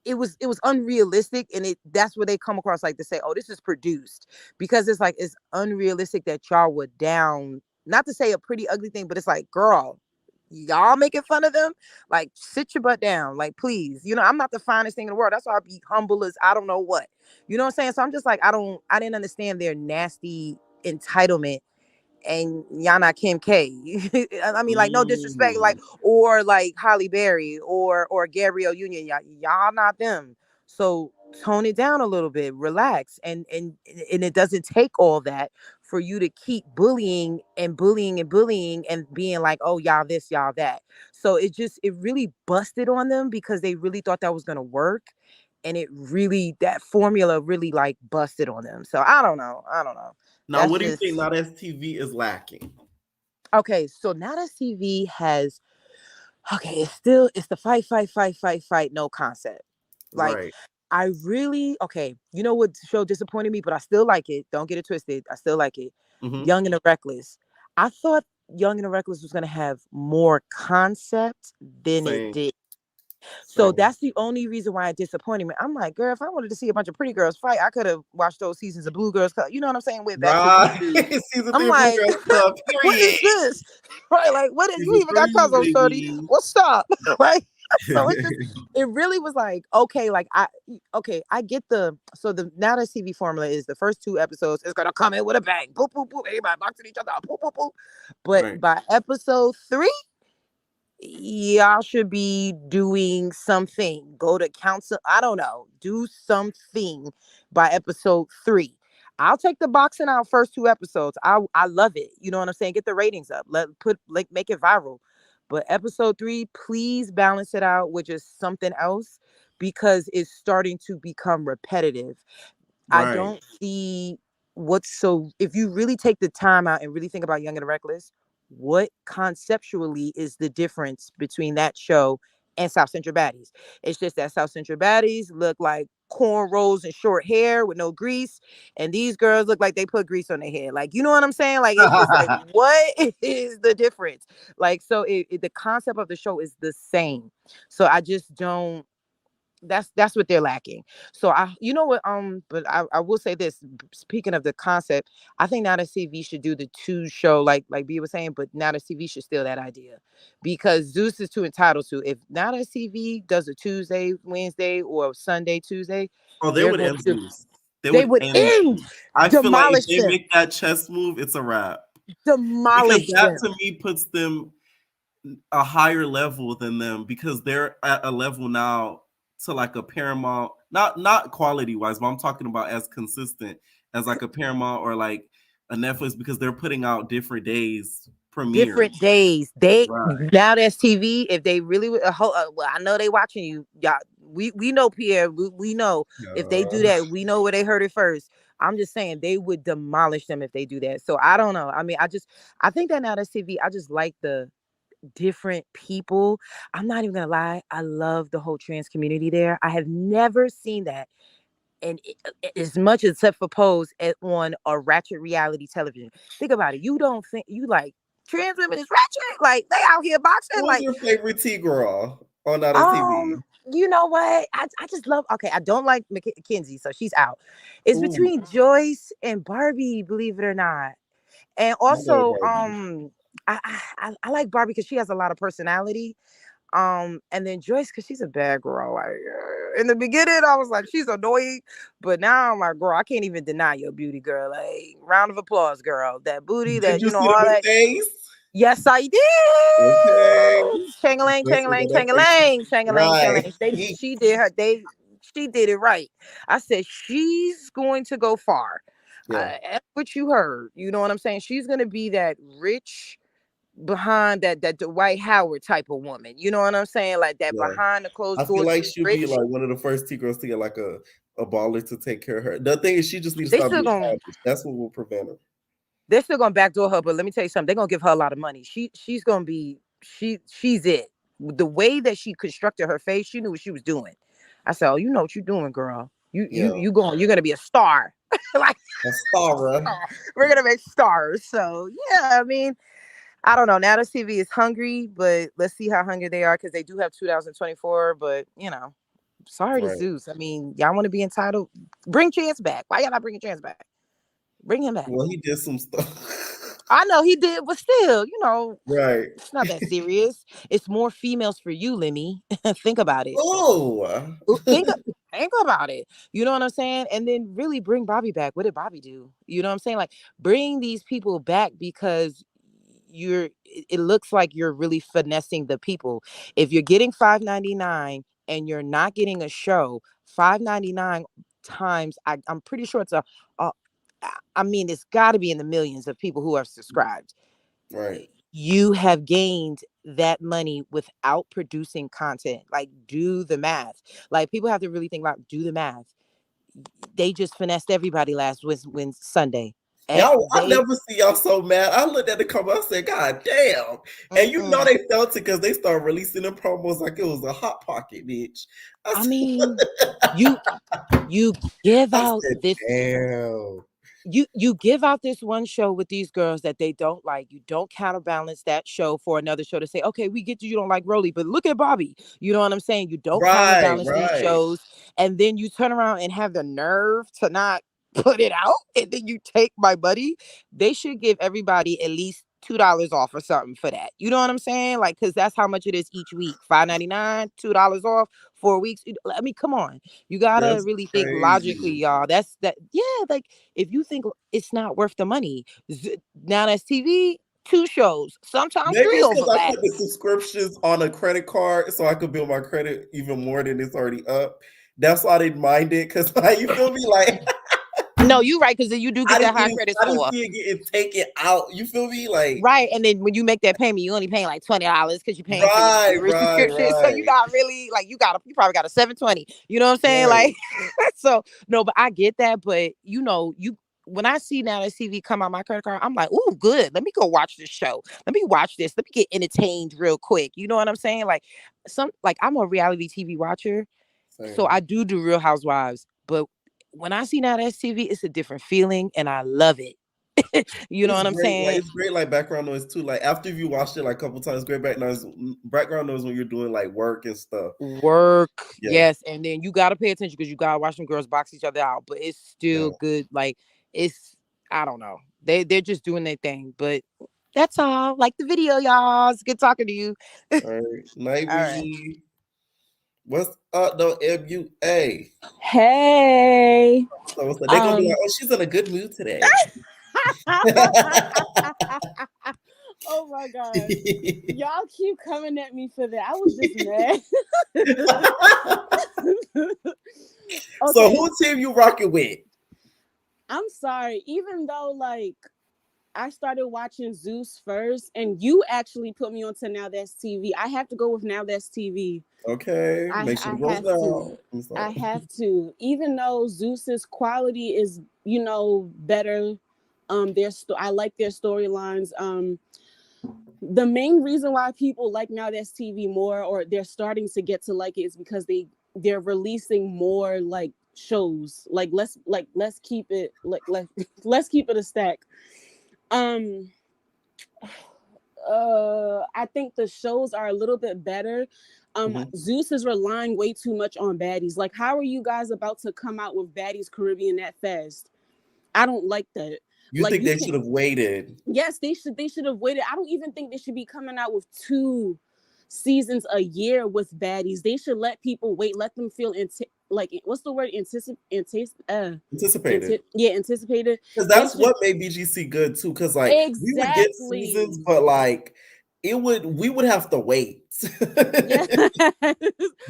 it was unrealistic, and that's where they come across, like, to say, oh, this is produced, because it's like, it's unrealistic that y'all would down, not to say a pretty ugly thing, but it's like, girl, y'all making fun of them. Like, sit your butt down. Like, please. You know, I'm not the finest thing in the world. That's why I be humble as I don't know what. You know what I'm saying? So I'm just like, I didn't understand their nasty entitlement and Yana Kim K. I mean, like, no disrespect, like, or like Holly Berry or Gabrielle Union. Y'all not them. So tone it down a little bit, relax, and it doesn't take all that for you to keep bullying and bullying and bullying and being like, oh, y'all this, y'all that. So it really busted on them because they really thought that was gonna work. And that formula really like busted on them. So I don't know. Now, what do you think Nowthatstv is lacking? Okay, so Nowthatstv has, it's the fight, no concept. Like, Right. I really, you know what show disappointed me, but I still like it. Don't get it twisted. I still like it. Young and the Reckless. I thought Young and the Reckless was going to have more concept than it did. So that's the only reason why it disappointed me. I'm like, girl, if I wanted to see a bunch of pretty girls fight, I could have watched those seasons of Blue Girls Club. You know what I'm saying? Went back to YouTube. Season I'm 3 like, Blue Girls Club, what is this? Right? Like, what is, you even got cousins, shorty? What's up? Right? So it really was like, okay, like I get the Nowthatstv formula is the first 2 episodes is gonna come in with a bang, boop boop boop, everybody boxing each other, boop boop boop. But by episode 3, y'all should be doing something. Go to council. I don't know. Do something by episode 3. I'll take the boxing out first 2 episodes. I love it. You know what I'm saying? Get the ratings up. Make it viral. But episode 3, please balance it out with just something else because it's starting to become repetitive. I don't see if you really take the time out and really think about Young and the Reckless, what conceptually is the difference between that show and South Central Baddies? It's just that South Central Baddies look like cornrows and short hair with no grease, and these girls look like they put grease on their head. Like, you know what I'm saying? Like, it's just like, what is the difference? Like, so the concept of the show is the same. So I just don't. That's what they're lacking. So you know what, but I will say this, speaking of the concept, I think Nowthatstv should do the 2 show like B was saying, but Nowthatstv should steal that idea because Zeus is too entitled to. If Nowthatstv does a Tuesday, Wednesday, or Sunday, Tuesday, they would end Zeus. They would end. I feel like if they them. make that chess move, it's a wrap. Demolish because that them. to me puts them a higher level than them because they're at a level now to like a Paramount, not quality wise, but I'm talking about as consistent as like a Paramount or like a Netflix because they're putting out different days premiere. Different days. Nowthatstv, if they really well, I know they watching you. Y'all, we know Pierre. We know if they do that, we know where they heard it first. I'm just saying they would demolish them if they do that. So I don't know. I mean, I think that Nowthatstv, I just like the different people. I'm not even gonna lie, I love the whole trans community there. I have never seen that, and as much except for Pose on a ratchet reality television. Think about it. You don't think you like trans women is ratchet? Like, they out here boxing. Who's like your favorite T-girl on Nowthatstv? You know what? I just love. Okay, I don't like Mackenzie, so she's out. It's between Joyce and Barbie, believe it or not. And also, I like Barbie because she has a lot of personality. And then Joyce because she's a bad girl. Like, in the beginning, I was like, she's annoying, but now I'm like, girl, I can't even deny your beauty, girl. Like, round of applause, girl. That booty, Did you see all that. Face? Yes, I did. Okay. Changalang, changalang, changalang, changalang, changalang. She did it right. I said she's going to go far. That's what you heard. You know what I'm saying? She's gonna be that rich behind that Dwight Howard type of woman. You know what I'm saying? Like that behind the closed doors. I feel like she'll be like one of the first T-girls to get like a baller to take care of her. The thing is, she just needs to stop being childish. That's what will prevent her. They're still gonna backdoor her, but let me tell you something. They're gonna give her a lot of money. She's gonna be she's it. The way that she constructed her face, she knew what she was doing. I said, "Oh, you know what you're doing, girl. You're gonna be a star." Like a star. We're gonna make stars. So yeah, I mean, I don't know. Nowthatstv is hungry, but let's see how hungry they are because they do have 2024. But you know, sorry to Zeus. I mean, y'all want to be entitled? Bring Chance back. Why y'all not bringing Chance back? Bring him back. Well, he did some stuff. I know he did, but still, Right. it's not that serious. It's more females for you, Lemmy. Think about it. Oh. Think about it. You know what I'm saying? And then really bring Bobby back. What did Bobby do? You know what I'm saying? Like, bring these people back because it looks like you're really finessing the people. If you're getting $5.99 and you're not getting a show, $5.99 times, I'm pretty sure it's I mean, it's got to be in the millions of people who are subscribed. Right. You have gained that money without producing content. Like, do the math. Like, people have to really think about, do the math. They just finessed everybody last when Sunday. Y'all, I never see y'all so mad. I looked at the comment, I said, God damn. And you know they felt it because they started releasing the promos like it was a hot pocket, bitch. I mean, you give out this. Damn. You give out this one show with these girls that they don't like. You don't counterbalance that show for another show to say, okay, we get you don't like Rolly, but look at Bobby. You know what I'm saying? You don't counterbalance these shows, and then you turn around and have the nerve to not put it out, and then you take my buddy. They should give everybody at least $2 off or something for that. You know what I'm saying? Like, because that's how much it is each week. $5.99, $2 off, 4 weeks. I mean, come on. You gotta really think logically, y'all. Yeah, like, if you think it's not worth the money, Now That's TV, 2 shows, sometimes maybe 3 it's because I overlaps. put the subscriptions on a credit card so I could build my credit even more than it's already up. That's why I didn't mind it, because like, you feel me? Like, no, you're right, because then you do get that high credit score. I didn't see it getting taken out. You feel me? Like, right, and then when you make that payment, you only paying like $20 because you're paying for your subscription. So you got really like you probably got a $720. You know what I'm saying? Like, so no, but I get that. But when I see Now That's TV come out my credit card, I'm like, ooh, good. Let me go watch this show. Let me watch this. Let me get entertained real quick. You know what I'm saying? Like, I'm a reality TV watcher, so I do Real Housewives. But when I see Now That's TV, it's a different feeling, and I love it. You know what I'm saying? Like, it's great, like background noise too. Like after you watched it like a couple times, great background noise when you're doing like work and stuff. Yes, and then you gotta pay attention because you gotta watch them girls box each other out. But it's still good. Like, I don't know. They're just doing their thing. But that's all. Like the video, y'all. It's good talking to you. All right, night, Biggie. What's up, though, MUA? Hey. So what's up? They're gonna be like, oh, she's in a good mood today. Oh my God. Y'all keep coming at me for that. I was just mad. Okay. So who team you rocking with? I'm sorry. Even though like I started watching Zeus first and you actually put me onto Now That's TV, I have to go with Now That's TV. Okay. Make sure it goes down. I have to. Even though Zeus's quality is, better. I like their storylines. The main reason why people like Now That's TV more, or they're starting to get to like it, is because they're releasing more like shows. Let's keep it let's keep it a stack. I think the shows are a little bit better. Zeus is relying way too much on baddies. Like, how are you guys about to come out with Baddies Caribbean that fast? I don't like that. You think they should have waited? Yes, they should have waited. I don't even think they should be coming out with 2 seasons a year with baddies. They should let people wait, let them feel what's the word? Anticipated. Anticipated. Because that's what made BGC good too. Because like we would get seasons, but like we would have to wait.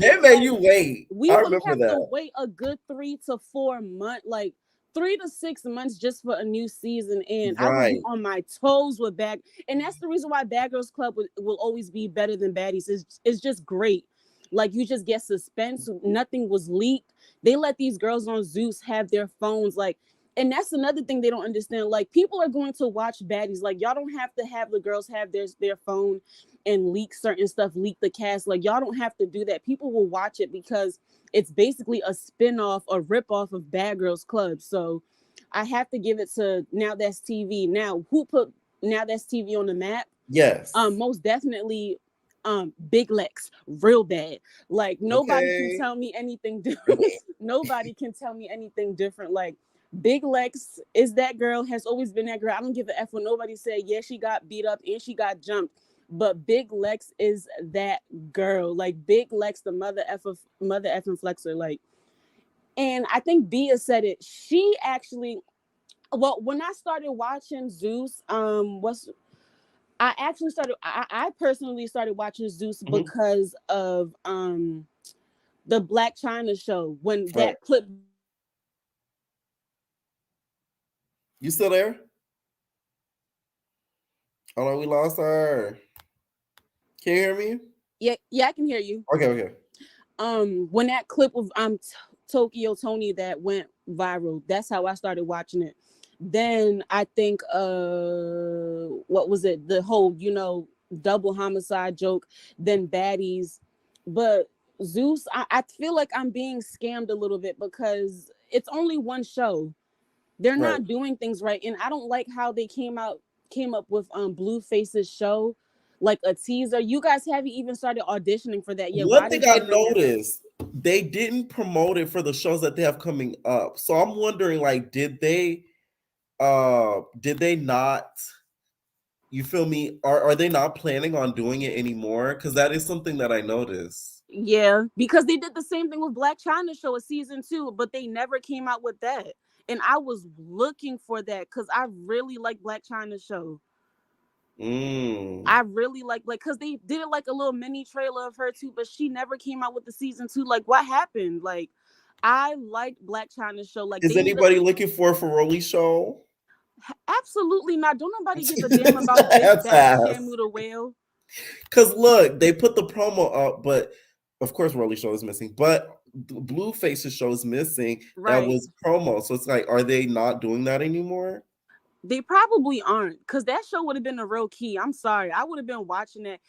They made you wait. We would have to wait a good 3 to 4 months, like 3 to 6 months just for a new season, and I would be on my toes with Bad. And that's the reason why Bad Girls Club will always be better than Baddies. It's just great. Like, you just get suspense. Nothing was leaked. They let these girls on Zeus have their phones, like, and that's another thing they don't understand. Like, people are going to watch Baddies. Like, y'all don't have to have the girls have their phone and leak certain stuff, leak the cast. Like, y'all don't have to do that. People will watch it because it's basically a spin-off, a rip-off of Bad Girls Club. So I have to give it to Now That's TV. Now, who put Now That's TV on the map? Yes. Most definitely Big Lex, real bad. Like, nobody can tell me anything different. Nobody can tell me anything different. Like, Big Lex is that girl, has always been that girl. I don't give a F when nobody said, yeah, she got beat up and she got jumped. But Big Lex is that girl. Like Big Lex, the mother effing flexer. Like, and I think Bia said it. She actually, well, when I started watching Zeus, I actually started I personally started watching Zeus because of the Black China show when that clip. You still there? Oh no, we lost her. Can you hear me? Yeah, I can hear you. Okay. When that clip of Tokyo Tony that went viral, that's how I started watching it. Then I think what was it? The whole, double homicide joke, then baddies. But Zeus, I feel like I'm being scammed a little bit because it's only one show. They're not doing things right. And I don't like how they came up with Blueface's show, like a teaser. You guys haven't even started auditioning for that yet. One thing I noticed, they didn't promote it for the shows that they have coming up. So I'm wondering, like, did they not, you feel me? Are they not planning on doing it anymore? Because that is something that I noticed. Yeah, because they did the same thing with Black China show a season 2, but they never came out with that. And I was looking for that because I really like Black China show. I really like because they did it like a little mini trailer of her too, but she never came out with the season 2. Like, what happened? Like, I liked Black China show. Like, is anybody looking for a Ferroli show? Absolutely not. Don't nobody give a damn about Big Bad Shamu the Whale. Because look, they put the promo up, but of course Rolly show is missing, but Blueface's show is missing. That was promo. So it's like, are they not doing that anymore? They probably aren't, because that show would have been a real key. I'm sorry. I would have been watching it.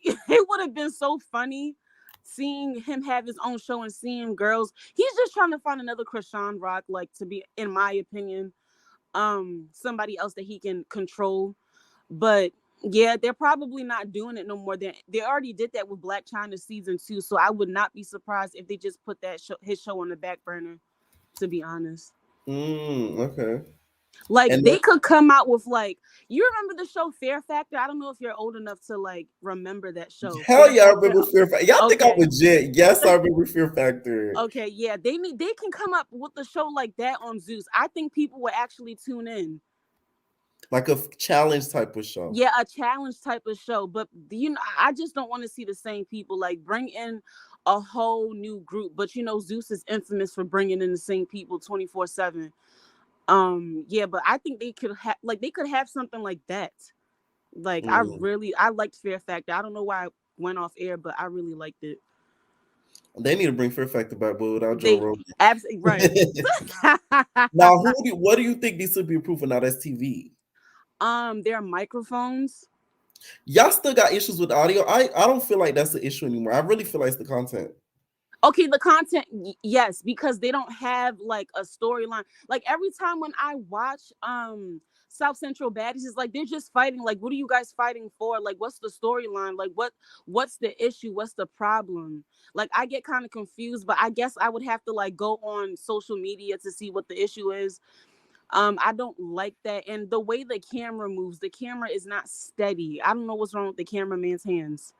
It would have been so funny seeing him have his own show and seeing girls. He's just trying to find another Krishan Rock, like, to be, in my opinion, somebody else that he can control. But yeah, they're probably not doing it no more. They already did that with Black China season 2, so I would not be surprised if they just put that his show on the back burner, to be honest. Okay. Like, and they could come out with, like, you remember the show Fear Factor? I don't know if you're old enough to, like, remember that show. Hell yeah, I remember Fear Factor. Y'all think I'm legit? Yes, I remember Fear Factor. Okay, yeah, they can come up with a show like that on Zeus. I think people would actually tune in. Like a challenge type of show. Yeah, a challenge type of show. But, I just don't want to see the same people. Like, bring in a whole new group. But, Zeus is infamous for bringing in the same people 24/7. Yeah, but I think they could have something like that. Like, I liked Fear Factor. I don't know why I went off air, but I really liked it. They need to bring Fear Factor back, but without Joe Rogan. Absolutely right. Now, what do you think needs to be improved for Nowthatstv? Their microphones. Y'all still got issues with audio. I don't feel like that's the issue anymore. I really feel like it's the content. Okay, the content, yes, because they don't have like a storyline. Like, every time when I watch South Central Baddies, it's like they're just fighting. Like, what are you guys fighting for? Like, what's the storyline? Like, what's the issue? What's the problem? Like, I get kind of confused, but I guess I would have to like go on social media to see what the issue is. I don't like that. And the way the camera moves, the camera is not steady. I don't know what's wrong with the cameraman's hands.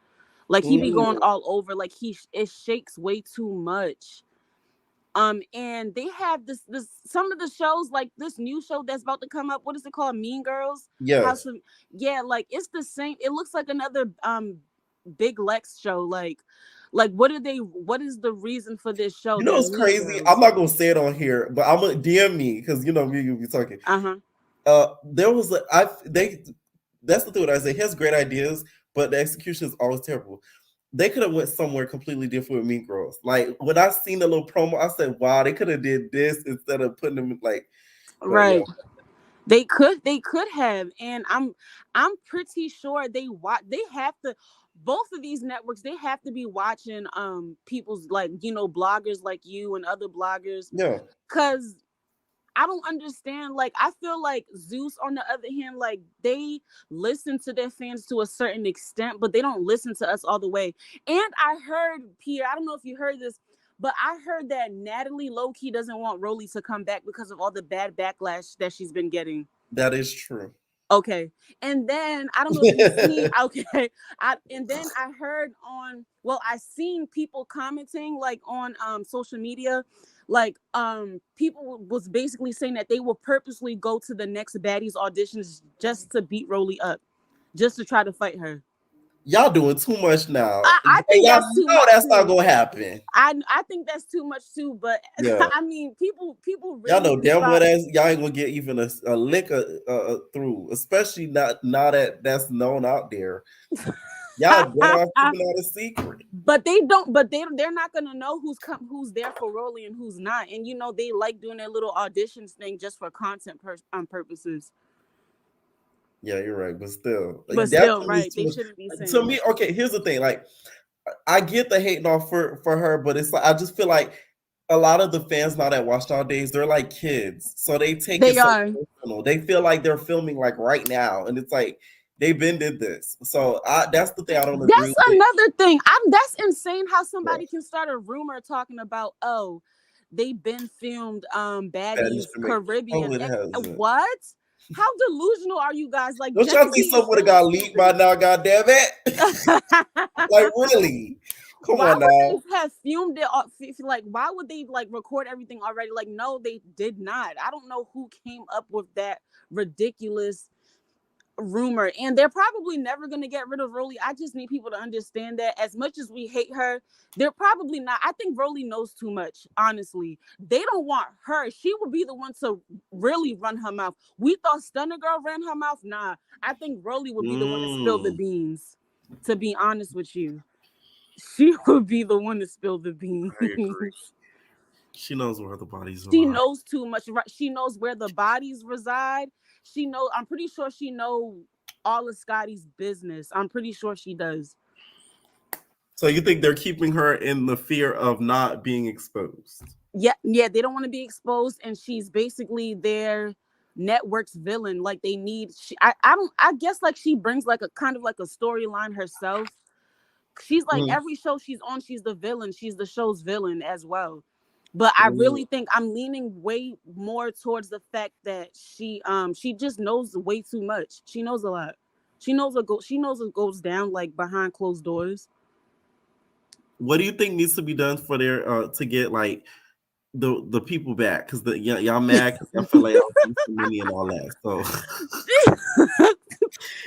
Like, he be going all over. Like, it shakes way too much. And they have this some of the shows, like this new show that's about to come up. What is it called? Mean Girls? Yes. Like, it's the same. It looks like another Big Lex show. Like what is the reason for this show? You know what's crazy? I'm not gonna say it on here, but I'm gonna DM me because me you'll be talking. There was that's the thing I say. He has great ideas, but the execution is always terrible. They could have went somewhere completely different with Mean Girls. Like, when I seen the little promo, I said, "Wow, they could have did this instead of putting them like." Right. Yeah. They could have, and I'm pretty sure they have to. Both of these networks, they have to be watching people's, like, bloggers like you and other bloggers. Yeah. Because I don't understand. Like, I feel like Zeus, on the other hand, like, they listen to their fans to a certain extent, but they don't listen to us all the way. And I heard, Pierre, I don't know if you heard this, But I heard that Natalie low-key doesn't want Rolly to come back because of all the bad backlash that she's been getting. That is true. Okay. And then I don't know if you see, okay. And then I heard I seen people commenting like on social media, like people was basically saying that they will purposely go to the next baddies auditions just to beat Rolly up, just to try to fight her. Y'all doing too much now. I think y'all that's too know much that's too. not gonna happen. I think that's too much too, but Yeah. I mean, people really y'all know damn well y'all ain't gonna get even a lick through, especially not that's known out there. Y'all better off keeping out a secret. But they don't. But they're not gonna know who's there for Rolly and who's not. And you know they like doing their little auditions thing just for content purposes. Yeah, you're right, but still, right? They shouldn't be saying. To me, okay. Here's the thing: like, I get the hating off for her, but it's like I just feel like a lot of the fans now that watch nowadays, they're like kids, so they take it so personal. They feel like they're filming like right now, and it's like they've been did this. So that's the thing I don't agree with. That's another thing. That's insane how somebody can start a rumor talking about they've been filmed Baddies Caribbean. What? How delusional are you guys? Like, don't y'all think someone would have got leaked by now? God damn it! Like, really? Come on now. Why would they have filmed it? Like, why would they like record everything already? Like, no, they did not. I don't know who came up with that ridiculous rumor, and they're probably never going to get rid of Rolly. I just need people to understand that as much as we hate her, they're probably not. I think Rolly knows too much, honestly. They don't want her. She would be the one to really run her mouth. We thought Stunner Girl ran her mouth. Nah, I think Rolly would be the one to spill the beans, to be honest with you. She would be the one to spill the beans. She knows where the bodies are. She knows too much. She knows where the bodies reside. I'm pretty sure she knows all of Scotty's business. I'm pretty sure she does. So you think they're keeping her in the fear of not being exposed? Yeah, they don't want to be exposed, and she's basically their network's villain. Like they need. I guess like she brings like a kind of like a storyline herself. She's like every show she's on, she's the villain. She's the show's villain as well. But I really think I'm leaning way more towards the fact that she just knows way too much. She knows a lot. She knows what goes down like behind closed doors. What do you think needs to be done for their to get like the people back? Because y'all mad because I feel like y'all money and all that. So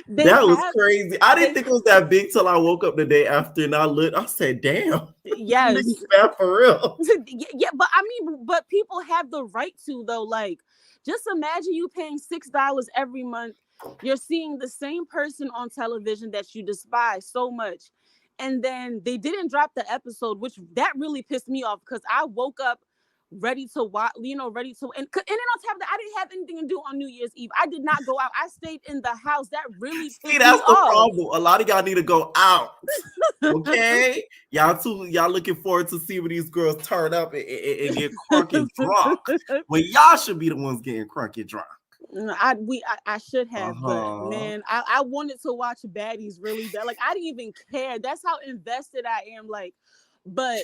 that was crazy. I didn't think it was that big till I woke up the day after and I looked. I said, "Damn, yes, bad for real." Yeah, but I mean, but people have the right to though. Like, just imagine you paying $6 every month. You're seeing the same person on television that you despise so much, and then they didn't drop the episode, which that really pissed me off because I woke up ready to watch, and then on top of that, I didn't have anything to do on New Year's Eve. I did not go out. I stayed in the house. That really pissed me that's the off. problem. A lot of y'all need to go out. Okay, y'all looking forward to see when these girls turn up and get crunk and drunk. When y'all should be the ones getting crunk and drunk. I should have, but man, I wanted to watch Baddies really bad. Like I didn't even care. That's how invested I am. Like, but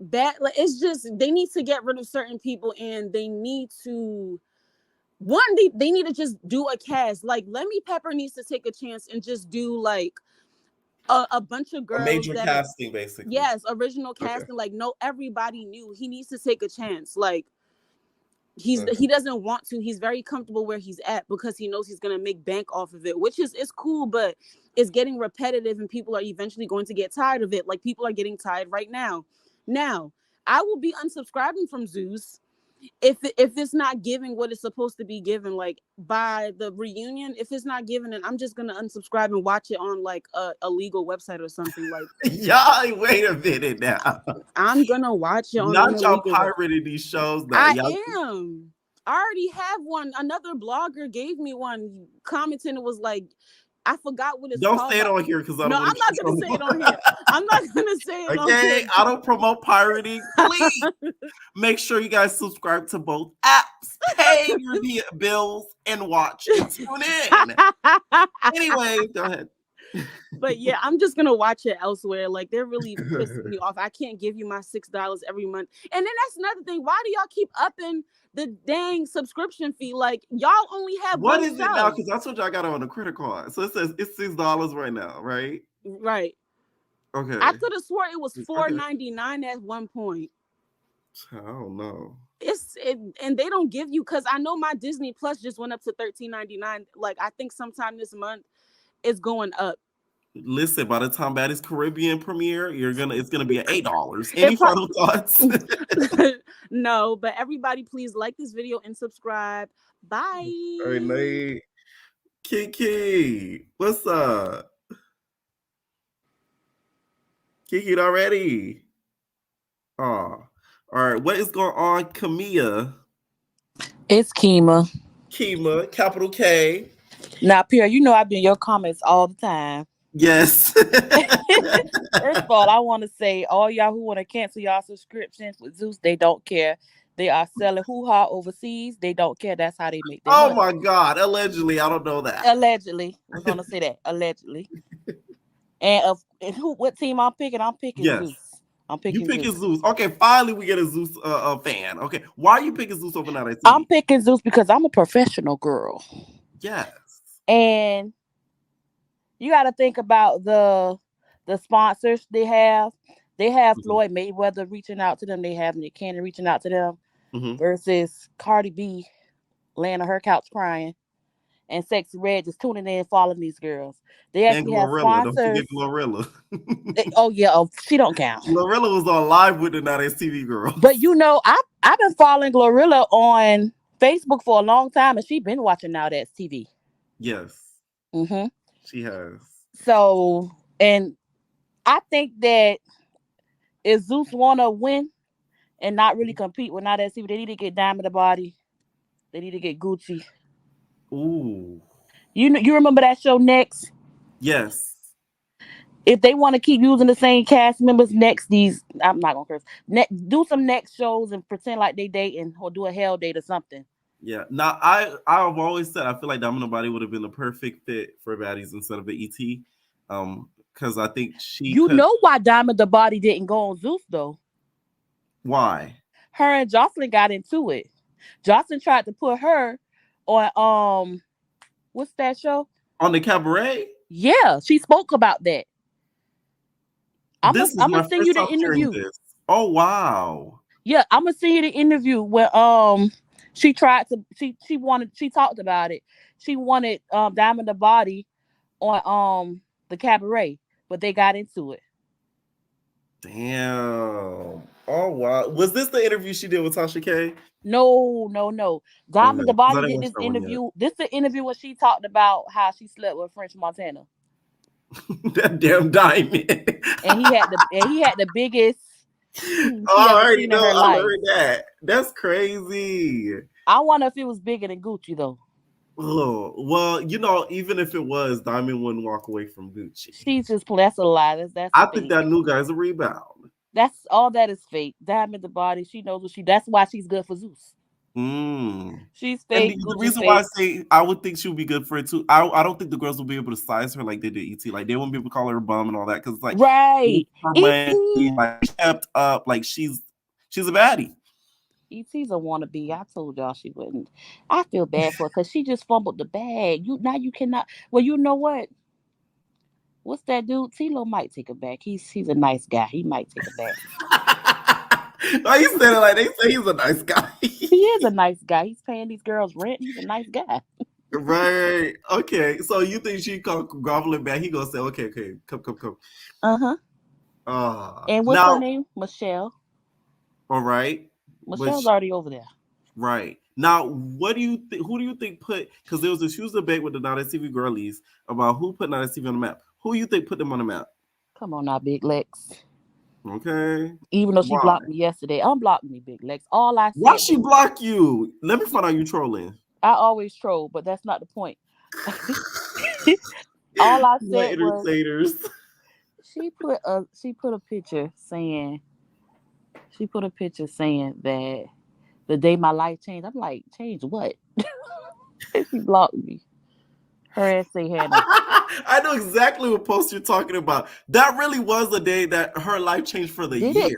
that like it's just they need to get rid of certain people, and they need to they need to just do a cast. Like Lemmy Pepper needs to take a chance and just do like a bunch of girls. A major casting, basically. Yes, original casting. Like no, everybody knew. He needs to take a chance. Like he doesn't want to. He's very comfortable where he's at because he knows he's gonna make bank off of it, which is cool, but it's getting repetitive and people are eventually going to get tired of it. Like people are getting tired right now. Now, I will be unsubscribing from Zeus if it's not giving what it's supposed to be given. Like by the reunion, if it's not giving it, I'm just gonna unsubscribe and watch it on like a legal website or something. Like y'all, wait a minute now. I'm gonna watch it on. Not y'all pirating these shows. Now. I am. I already have one. Another blogger gave me one. Commenting, it was like, I forgot what it's called. Don't say it on here because I'm not going to say it on here. I'm not going to say it on here. Okay, I don't promote pirating. Please make sure you guys subscribe to both apps, pay your bills, and watch and tune in. Anyway, go ahead. But yeah, I'm just gonna watch it elsewhere. Like they're really pissing me off. I can't give you my $6 every month. And then that's another thing. Why do y'all keep upping the dang subscription fee? Like y'all only have What one is show. it now? Because I told you I got it on the credit card. So it says it's $6 right now, right? Right. Okay. I could have swore it was $4.99 at one point. I don't know. And they don't give you, because I know my Disney Plus just went up to $13.99. Like I think sometime this month it's going up. Listen, by the time Baddies Caribbean premiere, it's gonna be at $8. Any final thoughts? No, but everybody please like this video and subscribe. Bye. All right, Nate. Kiki, what's up? Kiki already. Oh, all right. What is going on, Kamia? It's Kima. Kima, capital K. Now, Pierre, you know I be in your comments all the time. Yes. First of all, I want to say, all y'all who want to cancel y'all subscriptions with Zeus, they don't care. They are selling hoo-ha overseas. They don't care. That's how they make their money. My God. Allegedly. I don't know that. Allegedly. We're going to say that. Allegedly. And what team I'm picking? I'm picking Zeus. I'm picking Zeus. Okay, finally we get a Zeus fan. Okay, why are you picking Zeus over Nowthatstv? I'm picking Zeus because I'm a professional girl. Yes. And you got to think about the sponsors they have. They have Floyd Mayweather reaching out to them. They have Nick Cannon reaching out to them versus Cardi B laying on her couch crying and Sexy Red just tuning in and following these girls. They actually have sponsors. Don't forget Glorilla. She don't count. Glorilla was on live with the Nowthatstv girl. But you know, I've been following Glorilla on Facebook for a long time, and she's been watching Nowthatstv. Yes. She has. So, and I think that if Zeus want to win and not really compete with Nowthatstv, they need to get Diamond the Body. They need to get Gucci. Ooh. You remember that show Next? Yes. If they want to keep using the same cast members next, I'm not gonna curse. Do some next shows and pretend like they dating or do a hell date or something. Yeah. Now I've always said I feel like Diamond the Body would have been the perfect fit for Baddies instead of an ET. Because I think know why Diamond the Body didn't go on Zeus though? Why? Her and Jocelyn got into it. Jocelyn tried to put her on what's that show? On the Cabaret? Yeah, she spoke about that. I'm gonna send you the interview. Oh wow. Yeah, I'm gonna send you the interview where she tried to she talked about it. She wanted Diamond the Body on the Cabaret, but they got into it. Damn. Oh wow. Was this the interview she did with Tasha K? No. Diamond the Body did this interview. This is the interview where she talked about how she slept with French Montana. That damn Diamond. And he had the biggest. I already know. I heard that. That's crazy. I wonder if it was bigger than Gucci though. Oh well, even if it was, Diamond wouldn't walk away from Gucci. She's just that's a lie. I think that new guy's a rebound. That's all that is fake. Diamond the Body. She knows what that's why she's good for Zeus. She's fake. And the reason why I say I would think she would be good for it too. I don't think the girls will be able to size her like they did ET. Like they won't be able to call her a bum and all that because like right, like kept up. Like she's a baddie. ET's a wannabe. I told y'all she wouldn't. I feel bad for her because she just fumbled the bag. You cannot. Well, you know what? What's that dude? Tilo might take it back. He's a nice guy. He might take it back. Why you saying it like they say he's a nice guy? He is a nice guy. He's paying these girls rent. He's a nice guy. Right. Okay. So you think she come groveling back? He gonna say, okay, come. And what's her name? Michelle. All right. Michelle's already over there. Right. Now, what do you think? Who do you think put? Because there was a huge debate with the Nowthatstv girlies about who put Nowthatstv on the map. Who you think put them on the map? Come on now, Big Lex. Okay. Even though she blocked me yesterday, unblock me, Big Lex. All I said. Why she block you? Let me find out you trolling. I always troll, but that's not the point. All I said was she put a picture saying that the day my life changed. I'm like, change what? She blocked me. Her ass say Hannah. I know exactly what post you're talking about. That really was the day that her life changed for the year.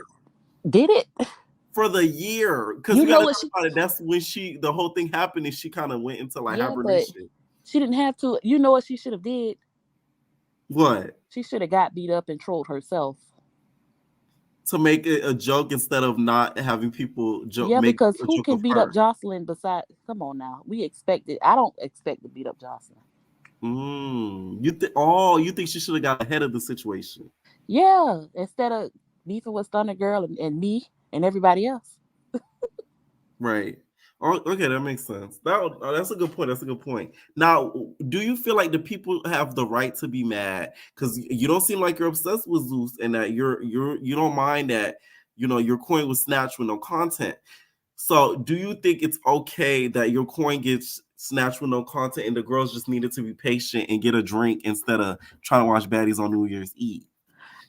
Did it? For the year, because we gotta talk about it. That's when the whole thing happened, and she kind of went into like hibernation. But she didn't have to. You know what she should have did? What? She should have got beat up and trolled herself. To make it a joke instead of not having people joke. Yeah, because who can beat up Jocelyn besides? Come on now, we expect it. I don't expect to beat up Jocelyn. You think she should have got ahead of the situation? Yeah, instead of beefing with Stunner Girl and me and everybody else. Right. Oh, okay, that makes sense. That's a good point. That's a good point. Now, do you feel like the people have the right to be mad? Because you don't seem like you're obsessed with Zeus, and that you don't mind that your coin was snatched with no content. So, do you think it's okay that your coin gets snatched with no content, and the girls just needed to be patient and get a drink instead of trying to watch baddies on New Year's Eve?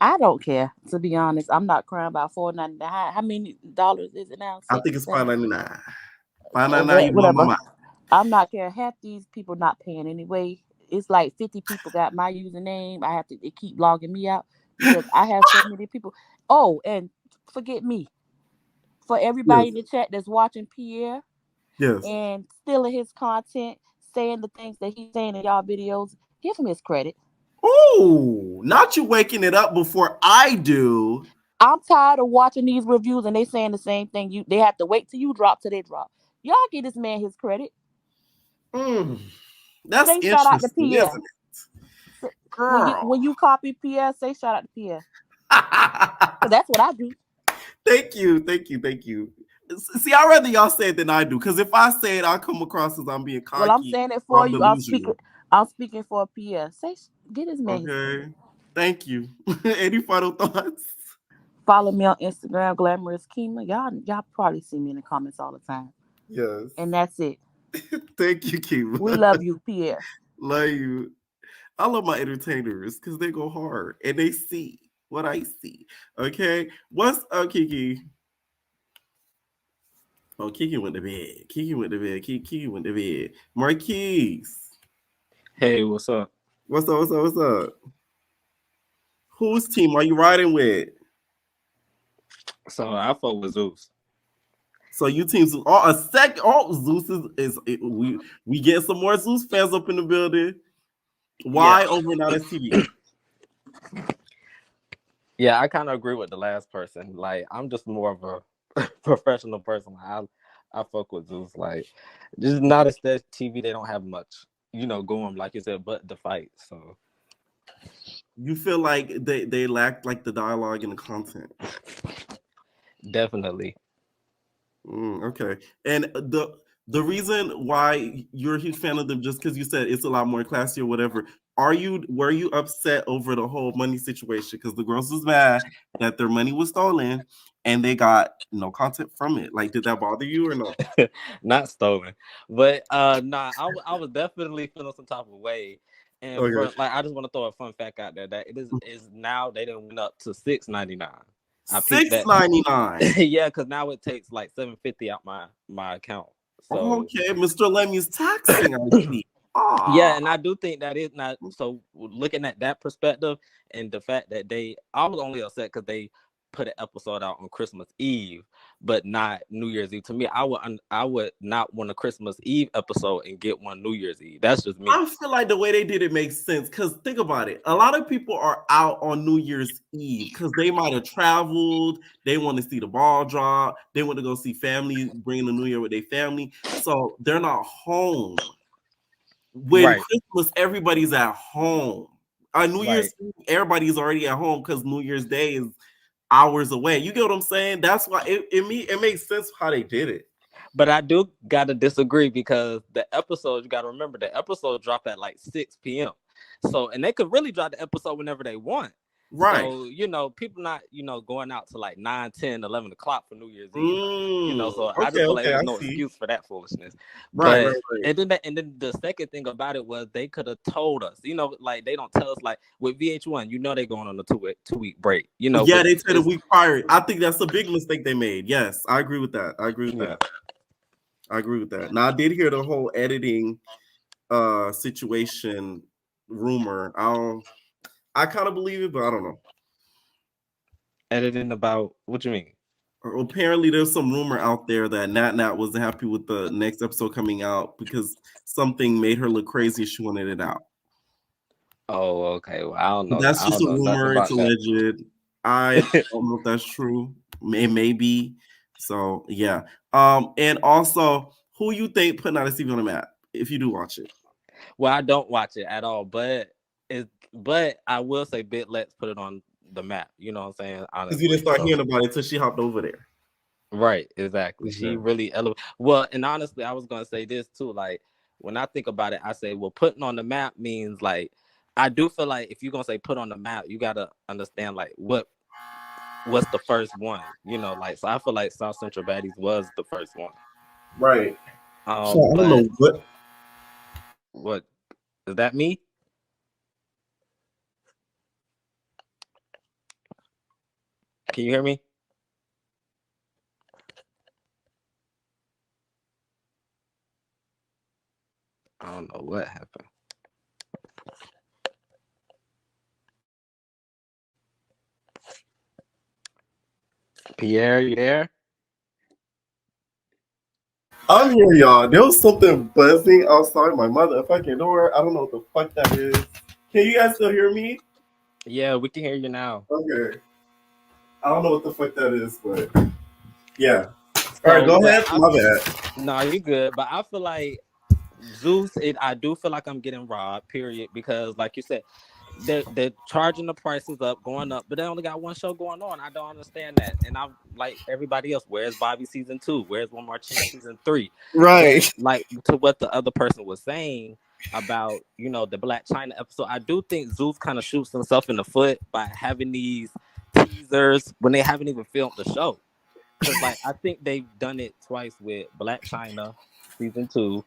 I don't care, to be honest. I'm not crying about $4.99. How many dollars is it now? I think it's $5.99. Whatever. I'm not care. Half these people not paying anyway. It's like 50 people got my username. I have to keep logging me out because I have so many people. Oh, and forget me. For everybody in the chat that's watching Pierre and stealing his content, saying the things that he's saying in y'all videos, give him his credit. Oh, not you waking it up before I do. I'm tired of watching these reviews and they saying the same thing. They have to wait till you drop till they drop. Y'all give this man his credit. That's say shout out to interesting, isn't it? Girl. When you copy Pierre, say shout out to Pierre. That's what I do. Thank you. See, I'd rather y'all say it than I do, because if I say it, I'll come across as I'm being cocky. Well, I'm saying it for you. I'm speaking for Pierre. Get his man. Okay. Thank you. Any final thoughts? Follow me on Instagram, Glamorous Kima. Y'all probably see me in the comments all the time. Yes. And that's it. Thank you, Kima. We love you, Pierre. Love you. I love my entertainers because they go hard and they see what I see. Okay. What's up, Kiki? Oh, Kiki went to bed. Kiki went to bed. Marquise. Hey, what's up? What's up? Whose team are you riding with? So I fuck with Zeus. So you teams Zeus is we get some more Zeus fans up in the building. Why over Nowthatstv? Yeah, I kind of agree with the last person. Like, I'm just more of a professional person. I fuck with Zeus. Like, just Nowthatstv, they don't have much, going, like you said, but the fight. So you feel like they lack like the dialogue and the content. Definitely. Okay. And the reason why you're a huge fan of them, just because you said it's a lot more classy or whatever, were you upset over the whole money situation? Because the girls was mad that their money was stolen and they got no content from it. Like, did that bother you or no? Not stolen, but nah, I was definitely feeling some type of way. And I just want to throw a fun fact out there that it is now they done went up to $6.99. $6.99. Yeah, because now it takes like $7.50 out my account. So okay, Mr. Lemmy's taxing. I see. Yeah, and I do think that is not so. Looking at that perspective and the fact that I was only upset because they put an episode out on Christmas Eve, but not New Year's Eve. To me, I would not want a Christmas Eve episode and get one New Year's Eve. That's just me. I feel like the way they did it makes sense, because think about it. A lot of people are out on New Year's Eve because they might have traveled. They want to see the ball drop. They want to go see family, bring the New Year with their family. So they're not home. When Christmas, everybody's at home. On New Year's Eve, everybody's already at home because New Year's Day is hours away. You get what I'm saying? That's why it makes sense how they did it. But I do gotta disagree, because the episode, you gotta remember, the episode dropped at like 6 p.m. So, and they could really drop the episode whenever they want. Right. So, people not, going out to like 9, 10, 11 o'clock for New Year's Eve. So I just feel like there's no excuse for that foolishness. Right. And then the second thing about it was they could have told us, like they don't tell us, like with VH1, they're going on a two-week break. Yeah, they said a week prior. I think that's a big mistake they made. Yes, I agree with that. I agree with that. Now I did hear the whole editing situation rumor. I kind of believe it, but I don't know. Editing about what you mean? Apparently, there's some rumor out there that Nat wasn't happy with the next episode coming out because something made her look crazy. She wanted it out. Oh, okay. Well, I don't know. That's I just don't a know nothing rumor. It's about that. alleged. I don't know if that's true. It may be. So yeah. And also, who you think put Nowthatstv on the map if you do watch it? Well, I don't watch it at all, but I will say Let's put it on the map. You know what I'm saying? Because you didn't start hearing about it until she hopped over there. Right, exactly. She really well, and honestly, I was gonna say this too. Like when I think about it, I say, well, putting on the map means like I do feel like if you're gonna say put on the map, you gotta understand like what's the first one, you know, like so I feel like South Central Baddies was the first one. Right. So I don't know what is that me? Can you hear me? I don't know what happened. Pierre, you there? I'm here, y'all. There was something buzzing outside my motherfucking door. I don't know what the fuck that is. Can you guys still hear me? Yeah, we can hear you now. Okay. I don't know what the fuck that is, but yeah. All right, go ahead. My bad. No, you good. But I feel like Zeus, I do feel like I'm getting robbed, period. Because like you said, they're charging the prices up, going up, but they only got one show going on. I don't understand that. And I'm like everybody else, where's Bobby season 2? Where's One More Chance season 3? Right. But, like to what the other person was saying about, you know, the Black China episode, I do think Zeus kind of shoots himself in the foot by having these teasers when they haven't even filmed the show. Because like I think they've done it twice with Black China season 2.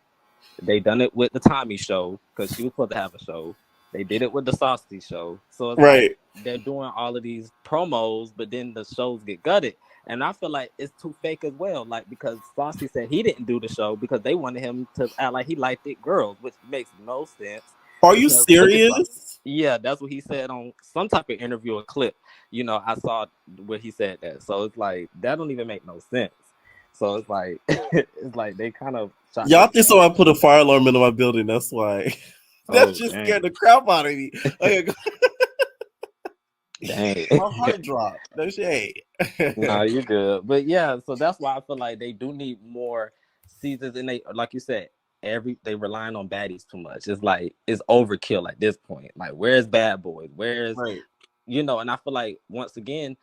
They done it with the Tommy show because she was supposed to have a show. They did it with the Saucy show. So it's like they're doing all of these promos, but then the shows get gutted. And I feel like it's too fake as well. Like because Saucy said he didn't do the show because they wanted him to act like he liked it girls, which makes no sense. Are you serious? Yeah, that's what he said on some type of interview or clip. You know, I saw where he said that. So it's like that don't even make no sense. So it's like it's like they kind of y'all think so. I put a fire alarm into my building. That's why. That just scared the crap out of me. Okay, dang. My heart dropped. No shade. No, you're good. But yeah, so that's why I feel like they do need more seasons. And they, like you said, they relying on baddies too much. It's like it's overkill at this point. Like, where's Bad Boys? Where's you know? And I feel like once again,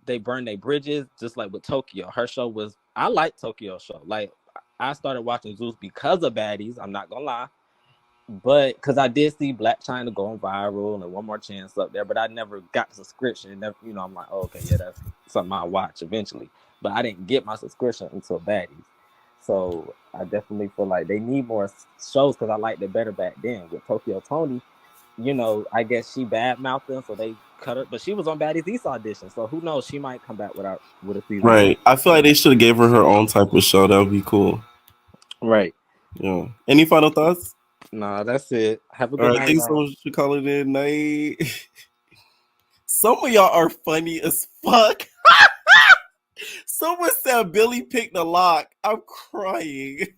they burn their bridges, just like with Tokyo. Her show was I like Tokyo's show. Like I started watching Zeus because of baddies. I'm not gonna lie. But because I did see Black China going viral and One More Chance up there, but I never got the subscription. Never, you know, I'm like, oh, okay, yeah, that's something I'll watch eventually. But I didn't get my subscription until Baddies. So I definitely feel like they need more shows because I liked it better back then. With Tokyo Tony, you know, I guess she bad-mouthed them, so they cut her. But she was on Baddies East audition, so who knows? She might come back with a season. Right. I feel like they should have gave her own type of show. That would be cool. Right. Yeah. Any final thoughts? Nah, that's it. Have a good night. Thanks so much for calling in, night. Some of y'all are funny as fuck. Someone said Billy picked the lock. I'm crying.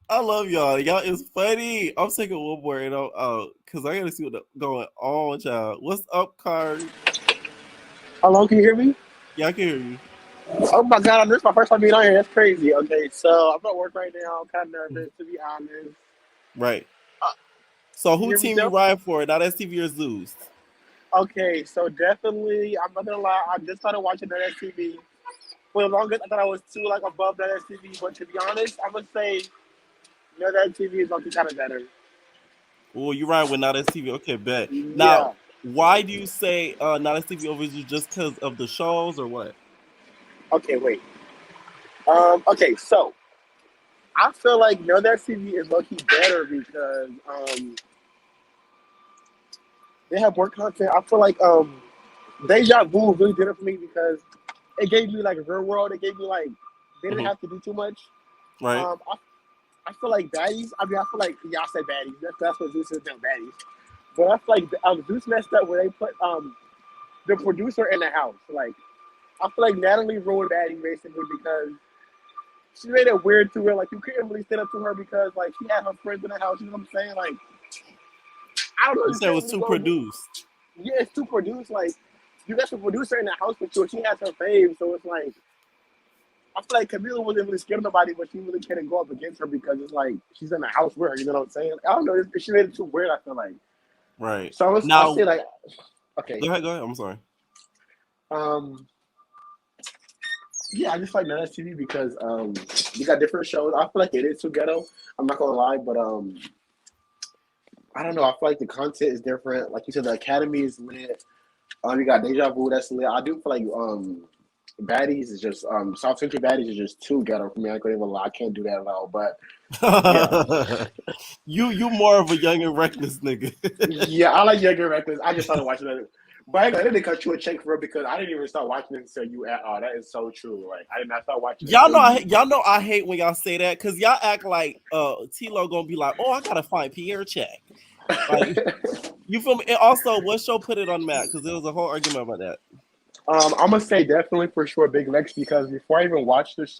I love y'all. Y'all is funny. I'm taking one more and I'm out because I gotta see what's going on, child. What's up, Card? Hello, can you hear me? Yeah, I can hear you. Oh my god, this is my first time being on here. That's crazy. Okay, so I'm at work right now. I'm kind of nervous, to be honest. Right. So who team you ride for? Nowthatstv or Zeus? Okay, so definitely, I'm not gonna lie. I just started watching Nowthatstv. For the longest, I thought I was too above Nowthatstv, but to be honest, I'm gonna say Nowthatstv is looking kind of better. Oh, you ride with Nowthatstv. Okay, bet. Now, why do you say Nowthatstv over Zeus? Just because of the shows or what? Okay, wait. Okay, so I feel like Nowthatstv is low-key better because they have more content. I feel like Deja Vu really did it for me because it gave me like real world. It gave me like they didn't have to do too much. Right. I feel like baddies. I mean, I feel like y'all said baddies. That's what Zeus is doing, baddies. But I feel like Zeus messed up where they put the producer in the house. Like, I feel like Natalie ruined baddie basically because she made it weird to her. Like, you couldn't really stand up to her because like she had her friends in the house. You know what I'm saying? Like, I don't know. You said it was too produced. Yeah, it's too produced. Like, you got the producer in the house with you, and she has her fave, so it's like. I feel like Camila wasn't really scared of nobody, but she really couldn't go up against her because it's like she's in the house with her. You know what I'm saying? I don't know. She made it too weird. I feel like. Right. So I say like, okay. Go ahead. I'm sorry. Yeah, I just like Nowthatstv because you got different shows. I feel like it is too ghetto. I'm not gonna lie, but I don't know. I feel like the content is different. Like you said, the Academy is lit. You got Deja Vu that's lit. I do feel like baddies is just South Central baddies is just too ghetto for me. I couldn't even lie. I can't do that at all. But yeah, you more of a young and reckless nigga. yeah, I like young and reckless. I just started watching that. But I didn't cut you a check for it because I didn't even start watching it until you at all. That is so true. Like I did not start watching. Y'all know I hate when y'all say that because y'all act like T-Lo gonna be like, oh, I gotta find Pierre check. Like, you feel me? And also, what show put it on the map? Because there was a whole argument about that. I'm gonna say definitely for sure Big Legs because before I even watched this,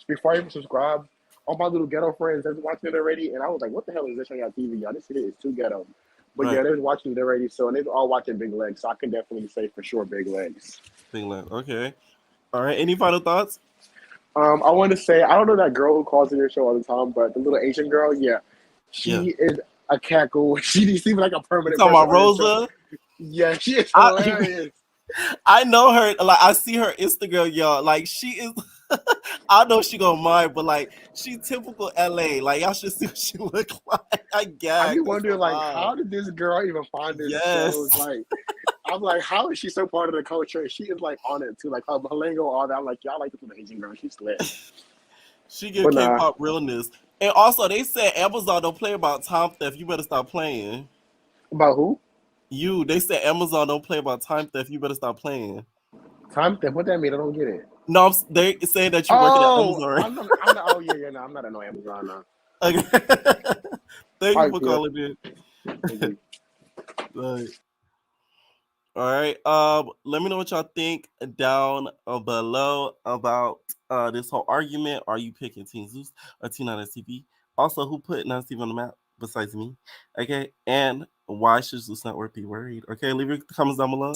before I even subscribed, all my little ghetto friends they're watching it already, and I was like, "What the hell is this on your TV, y'all? This shit is too ghetto." But Right. yeah, they're watching it already, so and they're all watching Big Legs, so I can definitely say for sure Big Legs. Big Legs, okay. All right. Any final thoughts? I want to say I don't know that girl who calls in your show all the time, but the little Asian girl, yeah, she is a cackle. She seems like a permanent. You talking about Rosa? Yeah, she is hilarious. I know her. Like I see her Instagram, y'all. Like she is. I know she gonna mind, but like she typical LA. Like y'all should see what she look like. I guess. I be wondering like, how did this girl even find this shows? Like, I'm like, how is she so part of the culture? She is like on it too. Like her lingo, all that. I'm like, y'all like this Asian girl. She's lit. She get K-pop realness. And also, they said Amazon don't play about time theft. You better stop playing. About who? You. They said Amazon don't play about time theft. You better stop playing. Time theft? What that mean? I don't get it. No, they saying that you're working at Amazon. I'm not, oh yeah, no, I'm not on Amazon now. Okay. Thank you for calling in. All right. Let me know what y'all think down below about this whole argument. Are you picking Team Zeus or Team Nowthatstv? Also, who put Nowthatstv on the map besides me? Okay, and why should Zeus Network be worried? Okay, leave your comments down below.